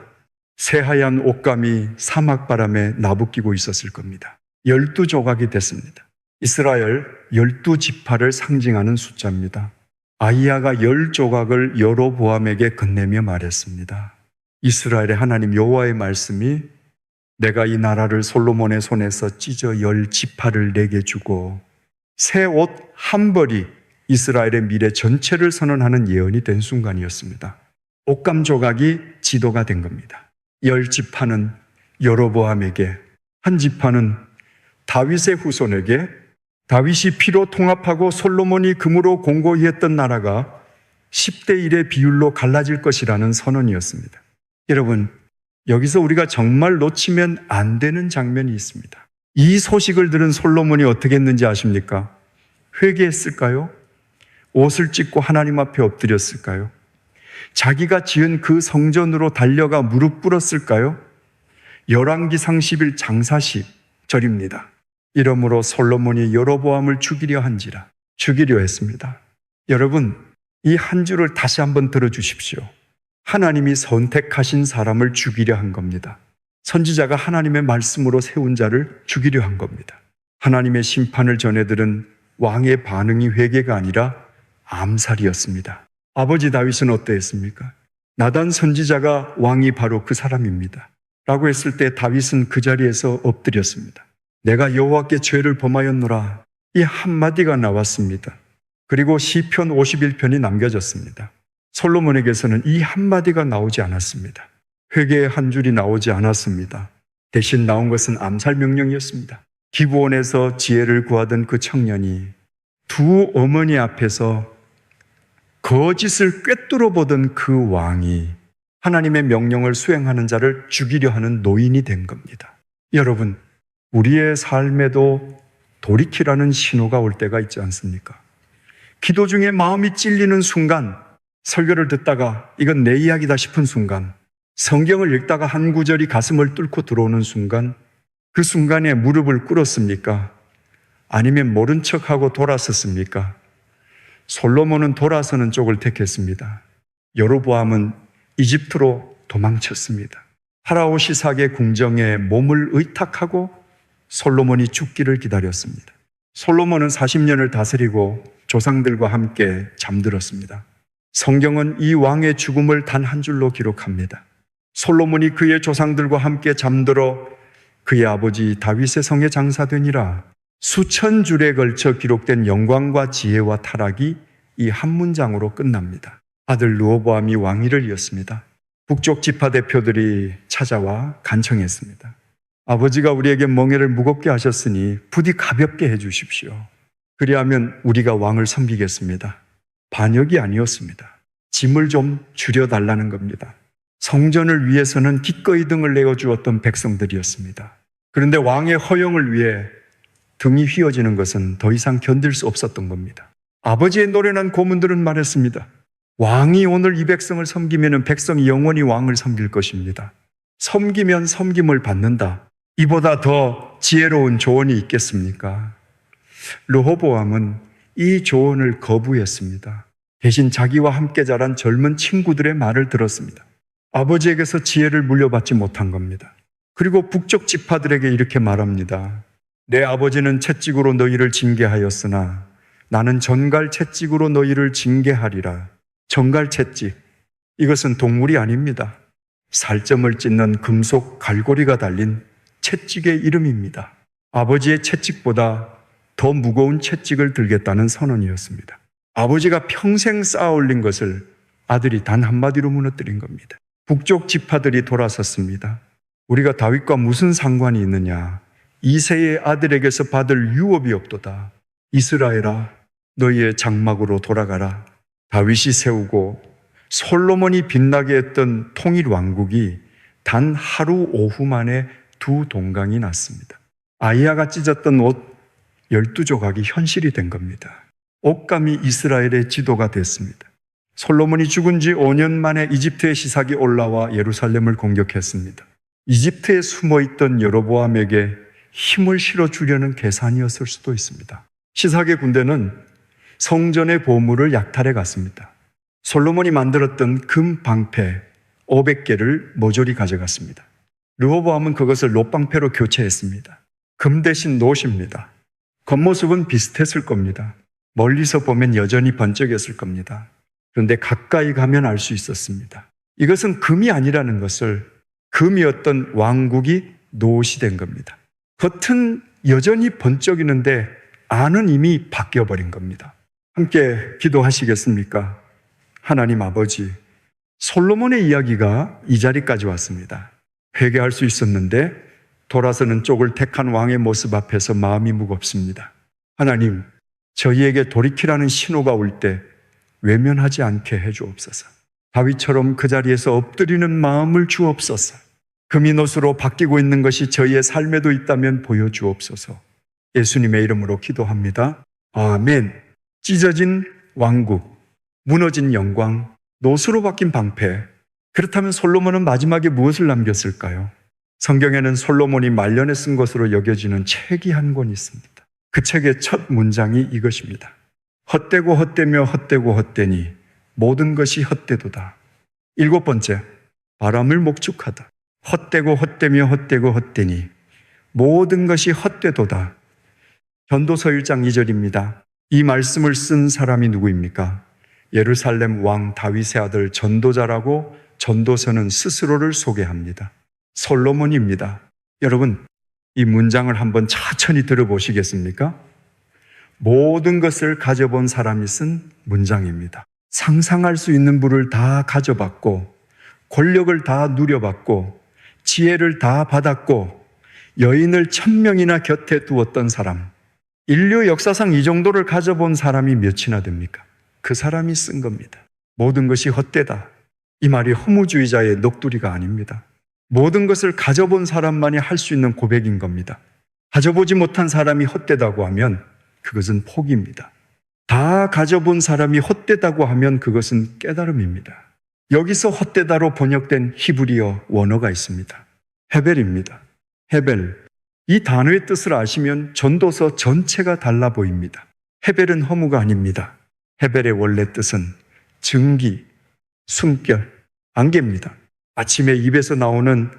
새하얀 옷감이 사막바람에 나부끼고 있었을 겁니다. 12조각이 됐습니다. 이스라엘 12지파를 상징하는 숫자입니다. 아히야가 10조각을 여로보암에게 건네며 말했습니다. 이스라엘의 하나님 여호와의 말씀이 내가 이 나라를 솔로몬의 손에서 찢어 10지파를 내게 주고 새 옷 한 벌이 이스라엘의 미래 전체를 선언하는 예언이 된 순간이었습니다. 옷감 조각이 지도가 된 겁니다. 10지파는 여로보암에게, 1지파는 다윗의 후손에게, 다윗이 피로 통합하고 솔로몬이 금으로 공고히 했던 나라가 10대 1의 비율로 갈라질 것이라는 선언이었습니다. 여러분, 여기서 우리가 정말 놓치면 안 되는 장면이 있습니다. 이 소식을 들은 솔로몬이 어떻게 했는지 아십니까? 회개했을까요? 옷을 찢고 하나님 앞에 엎드렸을까요? 자기가 지은 그 성전으로 달려가 무릎 꿇었을까요? 열왕기상 10일 장사절입니다. 이러므로 솔로몬이 여로보암을 죽이려 한지라, 죽이려 했습니다. 여러분, 이 한 줄을 다시 한번 들어주십시오. 하나님이 선택하신 사람을 죽이려 한 겁니다. 선지자가 하나님의 말씀으로 세운 자를 죽이려 한 겁니다. 하나님의 심판을 전해들은 왕의 반응이 회개가 아니라 암살이었습니다. 아버지 다윗은 어떠했습니까? 나단 선지자가 왕이 바로 그 사람입니다 라고 했을 때 다윗은 그 자리에서 엎드렸습니다. 내가 여호와께 죄를 범하였노라, 이 한마디가 나왔습니다. 그리고 시편 51편이 남겨졌습니다. 솔로몬에게서는 이 한마디가 나오지 않았습니다. 회개의 한 줄이 나오지 않았습니다. 대신 나온 것은 암살 명령이었습니다. 기브온에서 지혜를 구하던 그 청년이 두 어머니 앞에서 거짓을 꿰뚫어 보던 그 왕이 하나님의 명령을 수행하는 자를 죽이려 하는 노인이 된 겁니다. 여러분, 우리의 삶에도 돌이키라는 신호가 올 때가 있지 않습니까? 기도 중에 마음이 찔리는 순간, 설교를 듣다가 이건 내 이야기다 싶은 순간, 성경을 읽다가 한 구절이 가슴을 뚫고 들어오는 순간, 그 순간에 무릎을 꿇었습니까? 아니면 모른 척하고 돌아섰습니까? 솔로몬은 돌아서는 쪽을 택했습니다. 여로보암은 이집트로 도망쳤습니다. 파라오 시삭의 궁정에 몸을 의탁하고 솔로몬이 죽기를 기다렸습니다. 솔로몬은 40년을 다스리고 조상들과 함께 잠들었습니다. 성경은 이 왕의 죽음을 단 한 줄로 기록합니다. 솔로몬이 그의 조상들과 함께 잠들어 그의 아버지 다윗의 성에 장사되니라. 수천 줄에 걸쳐 기록된 영광과 지혜와 타락이 이 한 문장으로 끝납니다. 아들 르호보암이 왕위를 이었습니다. 북쪽 지파 대표들이 찾아와 간청했습니다. 아버지가 우리에게 멍에를 무겁게 하셨으니 부디 가볍게 해 주십시오. 그리하면 우리가 왕을 섬기겠습니다. 반역이 아니었습니다. 짐을 좀 줄여달라는 겁니다. 성전을 위해서는 기꺼이 등을 내어주었던 백성들이었습니다. 그런데 왕의 허영을 위해 등이 휘어지는 것은 더 이상 견딜 수 없었던 겁니다. 아버지의 노련한 고문들은 말했습니다. 왕이 오늘 이 백성을 섬기면 백성이 영원히 왕을 섬길 것입니다. 섬기면 섬김을 받는다. 이보다 더 지혜로운 조언이 있겠습니까? 르호보암은 이 조언을 거부했습니다. 대신 자기와 함께 자란 젊은 친구들의 말을 들었습니다. 아버지에게서 지혜를 물려받지 못한 겁니다. 그리고 북쪽 지파들에게 이렇게 말합니다. 내 아버지는 채찍으로 너희를 징계하였으나 나는 전갈 채찍으로 너희를 징계하리라. 전갈 채찍, 이것은 동물이 아닙니다. 살점을 찢는 금속 갈고리가 달린 채찍의 이름입니다. 아버지의 채찍보다 더 무거운 채찍을 들겠다는 선언이었습니다. 아버지가 평생 쌓아 올린 것을 아들이 단 한마디로 무너뜨린 겁니다. 북쪽 지파들이 돌아섰습니다. 우리가 다윗과 무슨 상관이 있느냐? 이새의 아들에게서 받을 유업이 없도다. 이스라엘아, 너희의 장막으로 돌아가라. 다윗이 세우고 솔로몬이 빛나게 했던 통일 왕국이 단 하루 오후 만에 두 동강이 났습니다. 아이야가 찢었던 옷 12조각이 현실이 된 겁니다. 옷감이 이스라엘의 지도가 됐습니다. 솔로몬이 죽은 지 5년 만에 이집트의 시삭이 올라와 예루살렘을 공격했습니다. 이집트에 숨어있던 여로보암에게 힘을 실어주려는 계산이었을 수도 있습니다. 시삭의 군대는 성전의 보물을 약탈해 갔습니다. 솔로몬이 만들었던 금 방패 500개를 모조리 가져갔습니다. 르호보암은 그것을 놋방패로 교체했습니다. 금 대신 놋입니다. 겉모습은 비슷했을 겁니다. 멀리서 보면 여전히 번쩍였을 겁니다. 그런데 가까이 가면 알 수 있었습니다. 이것은 금이 아니라는 것을, 금이었던 왕국이 놋이 된 겁니다. 겉은 여전히 번쩍이는데 안은 이미 바뀌어버린 겁니다. 함께 기도하시겠습니까? 하나님 아버지, 솔로몬의 이야기가 이 자리까지 왔습니다. 회개할 수 있었는데 돌아서는 쪽을 택한 왕의 모습 앞에서 마음이 무겁습니다. 하나님, 저희에게 돌이키라는 신호가 올 때 외면하지 않게 해주옵소서. 다윗처럼 그 자리에서 엎드리는 마음을 주옵소서. 금이노수로 바뀌고 있는 것이 저희의 삶에도 있다면 보여주옵소서. 예수님의 이름으로 기도합니다. 아멘. 찢어진 왕국, 무너진 영광, 노수로 바뀐 방패. 그렇다면 솔로몬은 마지막에 무엇을 남겼을까요? 성경에는 솔로몬이 말년에 쓴 것으로 여겨지는 책이 한 권 있습니다. 그 책의 첫 문장이 이것입니다. 헛되고 헛되며 헛되고 헛되니 모든 것이 헛되도다. 7번째, 바람을 목축하다. 헛되고 헛되며 헛되고 헛되니 모든 것이 헛되도다. 전도서 1장 2절입니다. 이 말씀을 쓴 사람이 누구입니까? 예루살렘 왕 다윗의 아들 전도자라고 전도서는 스스로를 소개합니다. 솔로몬입니다. 여러분, 이 문장을 한번 천천히 들어보시겠습니까? 모든 것을 가져본 사람이 쓴 문장입니다. 상상할 수 있는 부를 다 가져봤고, 권력을 다 누려봤고, 지혜를 다 받았고, 여인을 1000명이나 곁에 두었던 사람. 인류 역사상 이 정도를 가져본 사람이 몇이나 됩니까? 그 사람이 쓴 겁니다. 모든 것이 헛되다. 이 말이 허무주의자의 넋두리가 아닙니다. 모든 것을 가져본 사람만이 할 수 있는 고백인 겁니다. 가져보지 못한 사람이 헛되다고 하면 그것은 포기입니다. 다 가져본 사람이 헛되다고 하면 그것은 깨달음입니다. 여기서 헛되다로 번역된 히브리어 원어가 있습니다. 헤벨입니다. 헤벨. 이 단어의 뜻을 아시면 전도서 전체가 달라 보입니다. 헤벨은 허무가 아닙니다. 헤벨의 원래 뜻은 증기, 숨결, 안개입니다. 아침에 입에서 나오는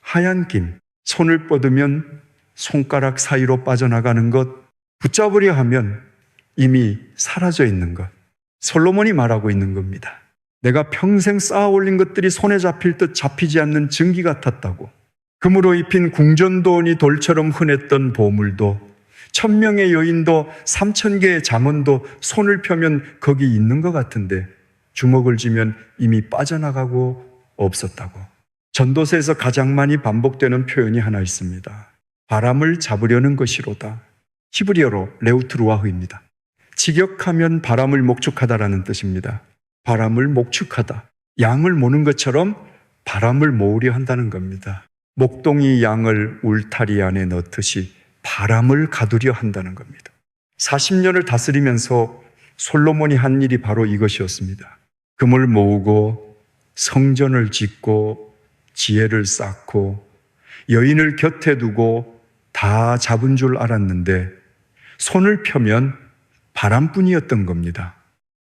하얀 김, 손을 뻗으면 손가락 사이로 빠져나가는 것, 붙잡으려 하면 이미 사라져 있는 것. 솔로몬이 말하고 있는 겁니다. 내가 평생 쌓아 올린 것들이 손에 잡힐 듯 잡히지 않는 증기 같았다고. 금으로 입힌 궁전도원이 돌처럼 흔했던 보물도, 1000명의 여인도 3000개의 잠언도 손을 펴면 거기 있는 것 같은데 주먹을 쥐면 이미 빠져나가고 없었다고. 전도서에서 가장 많이 반복되는 표현이 하나 있습니다. 바람을 잡으려는 것이로다. 히브리어로 레우트루아흐입니다. 직역하면 바람을 목축하다라는 뜻입니다. 바람을 목축하다. 양을 모는 것처럼 바람을 모으려 한다는 겁니다. 목동이 양을 울타리 안에 넣듯이 바람을 가두려 한다는 겁니다. 40년을 다스리면서 솔로몬이 한 일이 바로 이것이었습니다. 금을 모으고 성전을 짓고 지혜를 쌓고 여인을 곁에 두고 다 잡은 줄 알았는데 손을 펴면 바람뿐이었던 겁니다.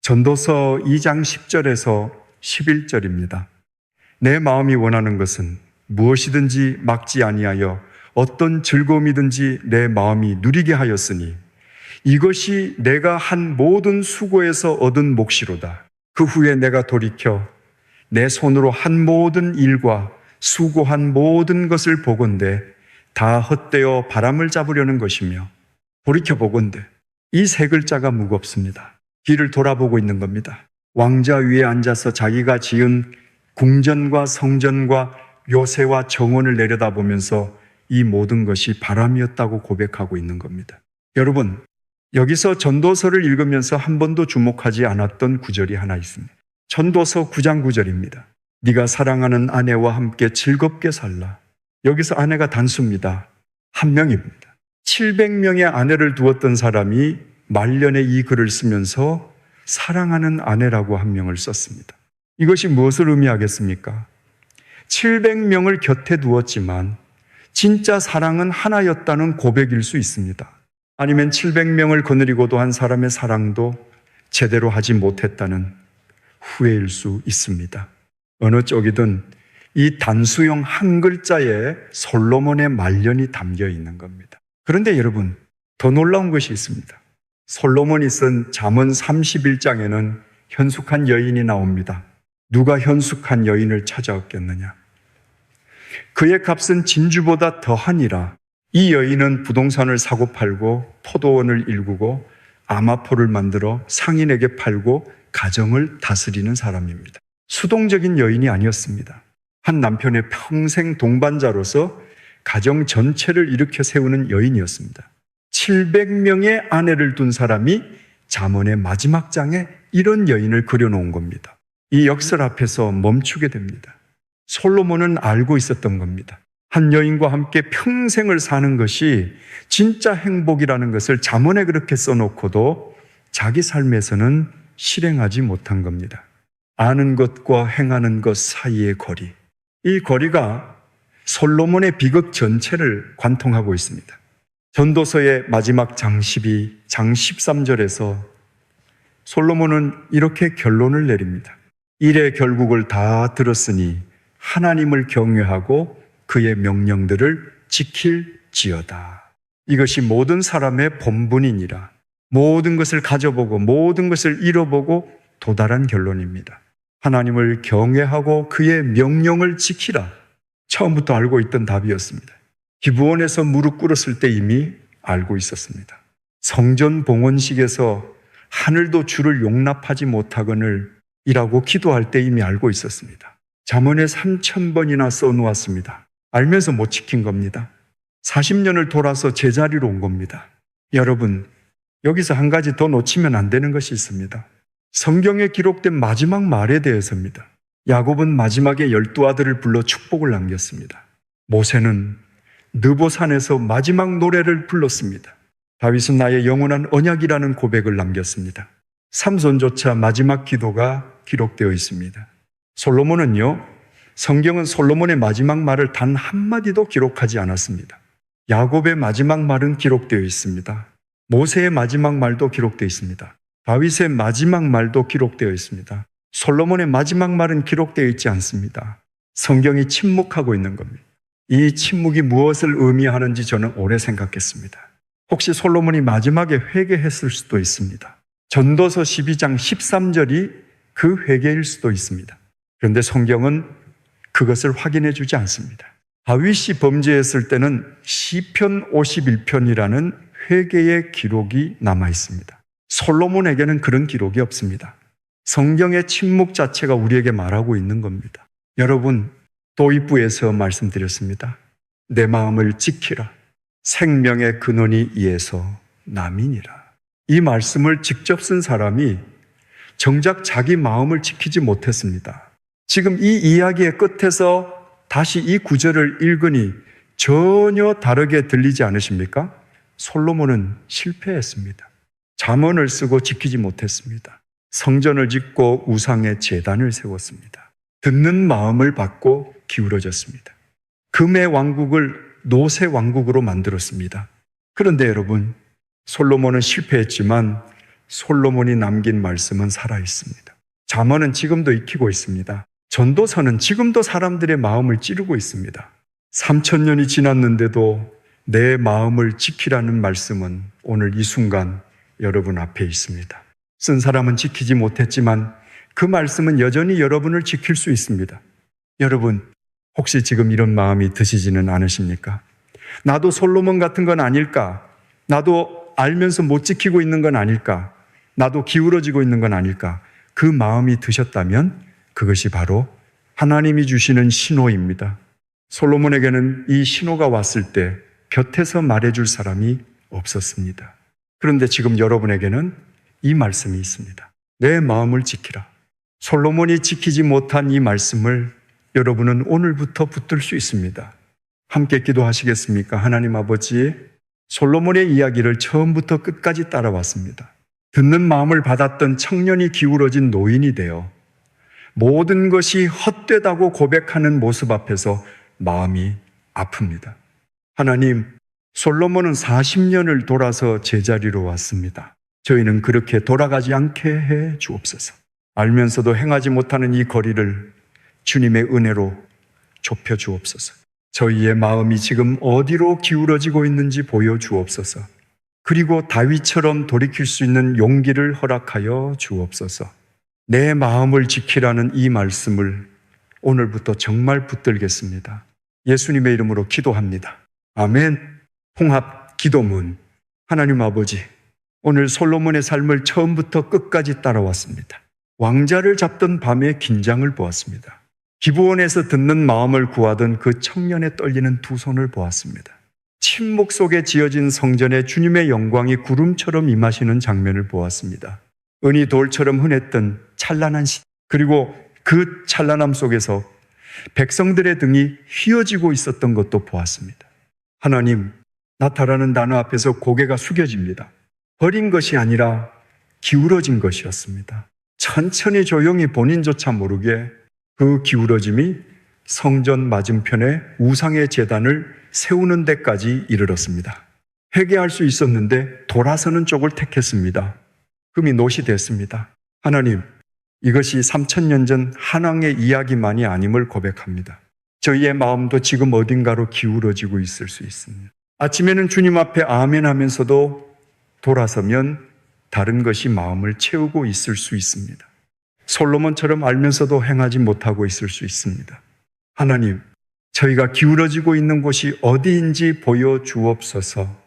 전도서 2장 10절에서 11절입니다. 내 마음이 원하는 것은 무엇이든지 막지 아니하여 어떤 즐거움이든지 내 마음이 누리게 하였으니 이것이 내가 한 모든 수고에서 얻은 몫이로다. 그 후에 내가 돌이켜 내 손으로 한 모든 일과 수고한 모든 것을 보건대 다 헛되어 바람을 잡으려는 것이며 돌이켜 보건대. 이 세 글자가 무겁습니다. 뒤를 돌아보고 있는 겁니다. 왕자 위에 앉아서 자기가 지은 궁전과 성전과 묘세와 정원을 내려다보면서 이 모든 것이 바람이었다고 고백하고 있는 겁니다. 여러분, 여기서 전도서를 읽으면서 한 번도 주목하지 않았던 구절이 하나 있습니다. 전도서 9장 9절입니다. 네가 사랑하는 아내와 함께 즐겁게 살라. 여기서 아내가 단수입니다. 한 명입니다. 700명의 아내를 두었던 사람이 말년에 이 글을 쓰면서 사랑하는 아내라고 한 명을 썼습니다. 이것이 무엇을 의미하겠습니까? 700명을 곁에 두었지만 진짜 사랑은 하나였다는 고백일 수 있습니다. 아니면 700명을 거느리고도 한 사람의 사랑도 제대로 하지 못했다는 후회일 수 있습니다. 어느 쪽이든 이 단수형 한 글자에 솔로몬의 말년이 담겨 있는 겁니다. 그런데 여러분, 더 놀라운 것이 있습니다. 솔로몬이 쓴 잠언 31장에는 현숙한 여인이 나옵니다. 누가 현숙한 여인을 찾아왔겠느냐? 그의 값은 진주보다 더하니라. 이 여인은 부동산을 사고 팔고 포도원을 일구고 아마포를 만들어 상인에게 팔고 가정을 다스리는 사람입니다. 수동적인 여인이 아니었습니다. 한 남편의 평생 동반자로서 가정 전체를 일으켜 세우는 여인이었습니다. 700명의 아내를 둔 사람이 잠언의 마지막 장에 이런 여인을 그려놓은 겁니다. 이 역설 앞에서 멈추게 됩니다. 솔로몬은 알고 있었던 겁니다. 한 여인과 함께 평생을 사는 것이 진짜 행복이라는 것을 잠언에 그렇게 써놓고도 자기 삶에서는 실행하지 못한 겁니다. 아는 것과 행하는 것 사이의 거리. 이 거리가 솔로몬의 비극 전체를 관통하고 있습니다. 전도서의 마지막 장 13절에서 솔로몬은 이렇게 결론을 내립니다. 일의 결국을 다 들었으니 하나님을 경외하고 그의 명령들을 지킬지어다. 이것이 모든 사람의 본분이니라. 모든 것을 가져보고 모든 것을 잃어보고 도달한 결론입니다. 하나님을 경외하고 그의 명령을 지키라. 처음부터 알고 있던 답이었습니다. 기브온에서 무릎 꿇었을 때 이미 알고 있었습니다. 성전 봉헌식에서 하늘도 주를 용납하지 못하거늘 이라고 기도할 때 이미 알고 있었습니다. 잠언에 3,000번이나 써놓았습니다. 알면서 못 지킨 겁니다. 40년을 돌아서 제자리로 온 겁니다. 여러분, 여기서 한 가지 더 놓치면 안 되는 것이 있습니다. 성경에 기록된 마지막 말에 대해서입니다. 야곱은 마지막에 12아들을 불러 축복을 남겼습니다. 모세는 느보산에서 마지막 노래를 불렀습니다. 다윗은 나의 영원한 언약이라는 고백을 남겼습니다. 삼손조차 마지막 기도가 기록되어 있습니다. 솔로몬은요, 성경은 솔로몬의 마지막 말을 단 한마디도 기록하지 않았습니다. 야곱의 마지막 말은 기록되어 있습니다. 모세의 마지막 말도 기록되어 있습니다. 다윗의 마지막 말도 기록되어 있습니다. 솔로몬의 마지막 말은 기록되어 있지 않습니다. 성경이 침묵하고 있는 겁니다. 이 침묵이 무엇을 의미하는지 저는 오래 생각했습니다. 혹시 솔로몬이 마지막에 회개했을 수도 있습니다. 전도서 12장 13절이 그 회개일 수도 있습니다. 그런데 성경은 그것을 확인해 주지 않습니다. 다윗이 범죄했을 때는 시편 51편이라는 회개의 기록이 남아 있습니다. 솔로몬에게는 그런 기록이 없습니다. 성경의 침묵 자체가 우리에게 말하고 있는 겁니다. 여러분, 도입부에서 말씀드렸습니다. 내 마음을 지키라. 생명의 근원이 이에서 남이니라. 이 말씀을 직접 쓴 사람이 정작 자기 마음을 지키지 못했습니다. 지금 이 이야기의 끝에서 다시 이 구절을 읽으니 전혀 다르게 들리지 않으십니까? 솔로몬은 실패했습니다. 잠언을 쓰고 지키지 못했습니다. 성전을 짓고 우상의 제단을 세웠습니다. 듣는 마음을 받고 기울어졌습니다. 금의 왕국을 노새 왕국으로 만들었습니다. 그런데 여러분, 솔로몬은 실패했지만 솔로몬이 남긴 말씀은 살아있습니다. 잠언은 지금도 익히고 있습니다. 전도서는 지금도 사람들의 마음을 찌르고 있습니다. 3,000년이 지났는데도 내 마음을 지키라는 말씀은 오늘 이 순간 여러분 앞에 있습니다. 쓴 사람은 지키지 못했지만 그 말씀은 여전히 여러분을 지킬 수 있습니다. 여러분, 혹시 지금 이런 마음이 드시지는 않으십니까? 나도 솔로몬 같은 건 아닐까? 나도 알면서 못 지키고 있는 건 아닐까? 나도 기울어지고 있는 건 아닐까? 그 마음이 드셨다면 그것이 바로 하나님이 주시는 신호입니다. 솔로몬에게는 이 신호가 왔을 때 곁에서 말해줄 사람이 없었습니다. 그런데 지금 여러분에게는 이 말씀이 있습니다. 내 마음을 지키라. 솔로몬이 지키지 못한 이 말씀을 여러분은 오늘부터 붙들 수 있습니다. 함께 기도하시겠습니까? 하나님 아버지, 솔로몬의 이야기를 처음부터 끝까지 따라왔습니다. 듣는 마음을 받았던 청년이 기울어진 노인이 되어 모든 것이 헛되다고 고백하는 모습 앞에서 마음이 아픕니다. 하나님, 솔로몬은 40년을 돌아서 제자리로 왔습니다. 저희는 그렇게 돌아가지 않게 해 주옵소서. 알면서도 행하지 못하는 이 거리를 주님의 은혜로 좁혀 주옵소서. 저희의 마음이 지금 어디로 기울어지고 있는지 보여 주옵소서. 그리고 다윗처럼 돌이킬 수 있는 용기를 허락하여 주옵소서. 내 마음을 지키라는 이 말씀을 오늘부터 정말 붙들겠습니다. 예수님의 이름으로 기도합니다. 아멘. 통합 기도문. 하나님 아버지, 오늘 솔로몬의 삶을 처음부터 끝까지 따라왔습니다. 왕자를 잡던 밤의 긴장을 보았습니다. 기브온에서 듣는 마음을 구하던 그 청년의 떨리는 두 손을 보았습니다. 침묵 속에 지어진 성전에 주님의 영광이 구름처럼 임하시는 장면을 보았습니다. 은이 돌처럼 흔했던 찬란한 그리고 그 찬란함 속에서 백성들의 등이 휘어지고 있었던 것도 보았습니다. 하나님, 나타나는 단어 앞에서 고개가 숙여집니다. 버린 것이 아니라 기울어진 것이었습니다. 천천히 조용히 본인조차 모르게 그 기울어짐이 성전 맞은편에 우상의 제단을 세우는 데까지 이르렀습니다. 회개할 수 있었는데 돌아서는 쪽을 택했습니다. 금이 노시 됐습니다. 하나님, 이것이 3000년 전 한왕의 이야기만이 아님을 고백합니다. 저희의 마음도 지금 어딘가로 기울어지고 있을 수 있습니다. 아침에는 주님 앞에 아멘 하면서도 돌아서면 다른 것이 마음을 채우고 있을 수 있습니다. 솔로몬처럼 알면서도 행하지 못하고 있을 수 있습니다. 하나님, 저희가 기울어지고 있는 곳이 어디인지 보여주옵소서.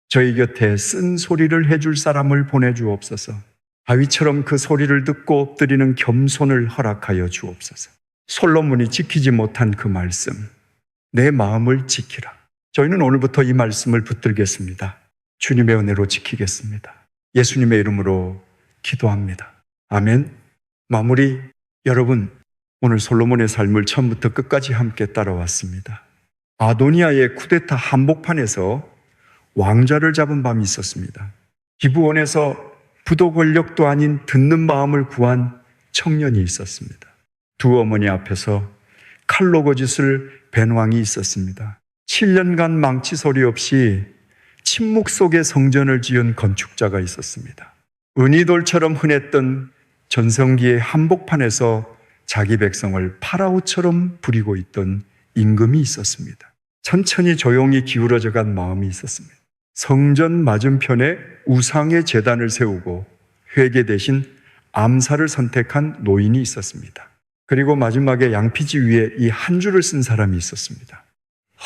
저희 곁에 쓴 소리를 해줄 사람을 보내주옵소서. 다윗처럼 그 소리를 듣고 엎드리는 겸손을 허락하여 주옵소서. 솔로몬이 지키지 못한 그 말씀, 내 마음을 지키라. 저희는 오늘부터 이 말씀을 붙들겠습니다. 주님의 은혜로 지키겠습니다. 예수님의 이름으로 기도합니다. 아멘. 마무리. 여러분, 오늘 솔로몬의 삶을 처음부터 끝까지 함께 따라왔습니다. 아도니아의 쿠데타 한복판에서 왕좌를 잡은 밤이 있었습니다. 기브온에서 부도 권력도 아닌 듣는 마음을 구한 청년이 있었습니다. 두 어머니 앞에서 칼로 거짓을 벤 왕이 있었습니다. 7년간 망치 소리 없이 침묵 속에 성전을 지은 건축자가 있었습니다. 은이돌처럼 흔했던 전성기의 한복판에서 자기 백성을 파라오처럼 부리고 있던 임금이 있었습니다. 천천히 조용히 기울어져간 마음이 있었습니다. 성전 맞은편에 우상의 제단을 세우고 회개 대신 암살을 선택한 노인이 있었습니다. 그리고 마지막에 양피지 위에 이 한 줄을 쓴 사람이 있었습니다.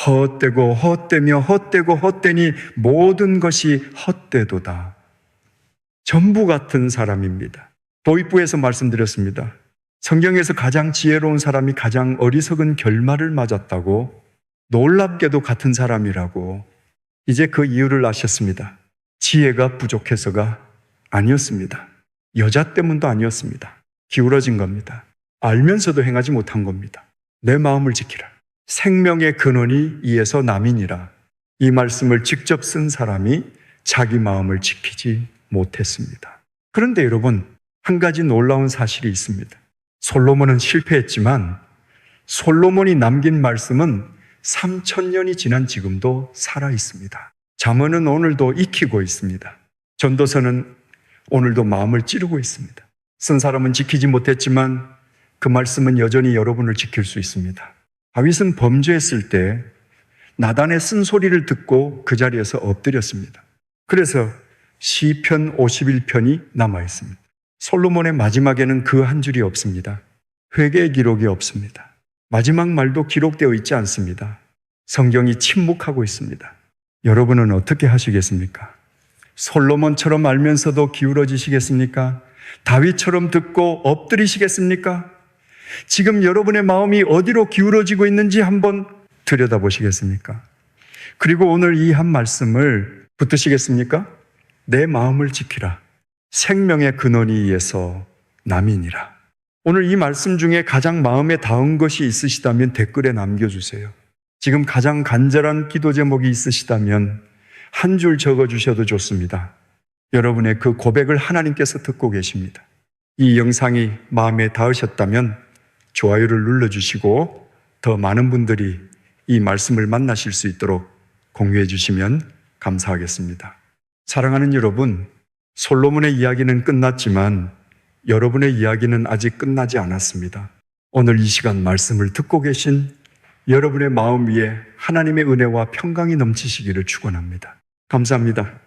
헛되고 헛되며 헛되고 헛되니 모든 것이 헛되도다. 전부 같은 사람입니다. 도입부에서 말씀드렸습니다. 성경에서 가장 지혜로운 사람이 가장 어리석은 결말을 맞았다고, 놀랍게도 같은 사람이라고. 이제 그 이유를 아셨습니다. 지혜가 부족해서가 아니었습니다. 여자 때문도 아니었습니다. 기울어진 겁니다. 알면서도 행하지 못한 겁니다. 내 마음을 지키라. 생명의 근원이 이에서 남이니라. 이 말씀을 직접 쓴 사람이 자기 마음을 지키지 못했습니다. 그런데 여러분, 한 가지 놀라운 사실이 있습니다. 솔로몬은 실패했지만 솔로몬이 남긴 말씀은 3000년이 지난 지금도 살아 있습니다. 잠언은 오늘도 익히고 있습니다. 전도서는 오늘도 마음을 찌르고 있습니다. 쓴 사람은 지키지 못했지만 그 말씀은 여전히 여러분을 지킬 수 있습니다. 다윗은 범죄했을 때 나단의 쓴소리를 듣고 그 자리에서 엎드렸습니다. 그래서 시편 51편이 남아 있습니다. 솔로몬의 마지막에는 그 한 줄이 없습니다. 회개의 기록이 없습니다. 마지막 말도 기록되어 있지 않습니다. 성경이 침묵하고 있습니다. 여러분은 어떻게 하시겠습니까? 솔로몬처럼 알면서도 기울어지시겠습니까? 다윗처럼 듣고 엎드리시겠습니까? 지금 여러분의 마음이 어디로 기울어지고 있는지 한번 들여다보시겠습니까? 그리고 오늘 이 한 말씀을 붙드시겠습니까? 내 마음을 지키라. 생명의 근원이 이에서 남이니라. 오늘 이 말씀 중에 가장 마음에 닿은 것이 있으시다면 댓글에 남겨주세요. 지금 가장 간절한 기도 제목이 있으시다면 한 줄 적어주셔도 좋습니다. 여러분의 그 고백을 하나님께서 듣고 계십니다. 이 영상이 마음에 닿으셨다면 좋아요를 눌러주시고 더 많은 분들이 이 말씀을 만나실 수 있도록 공유해 주시면 감사하겠습니다. 사랑하는 여러분, 솔로몬의 이야기는 끝났지만 여러분의 이야기는 아직 끝나지 않았습니다. 오늘 이 시간 말씀을 듣고 계신 여러분의 마음 위에 하나님의 은혜와 평강이 넘치시기를 축원합니다. 감사합니다.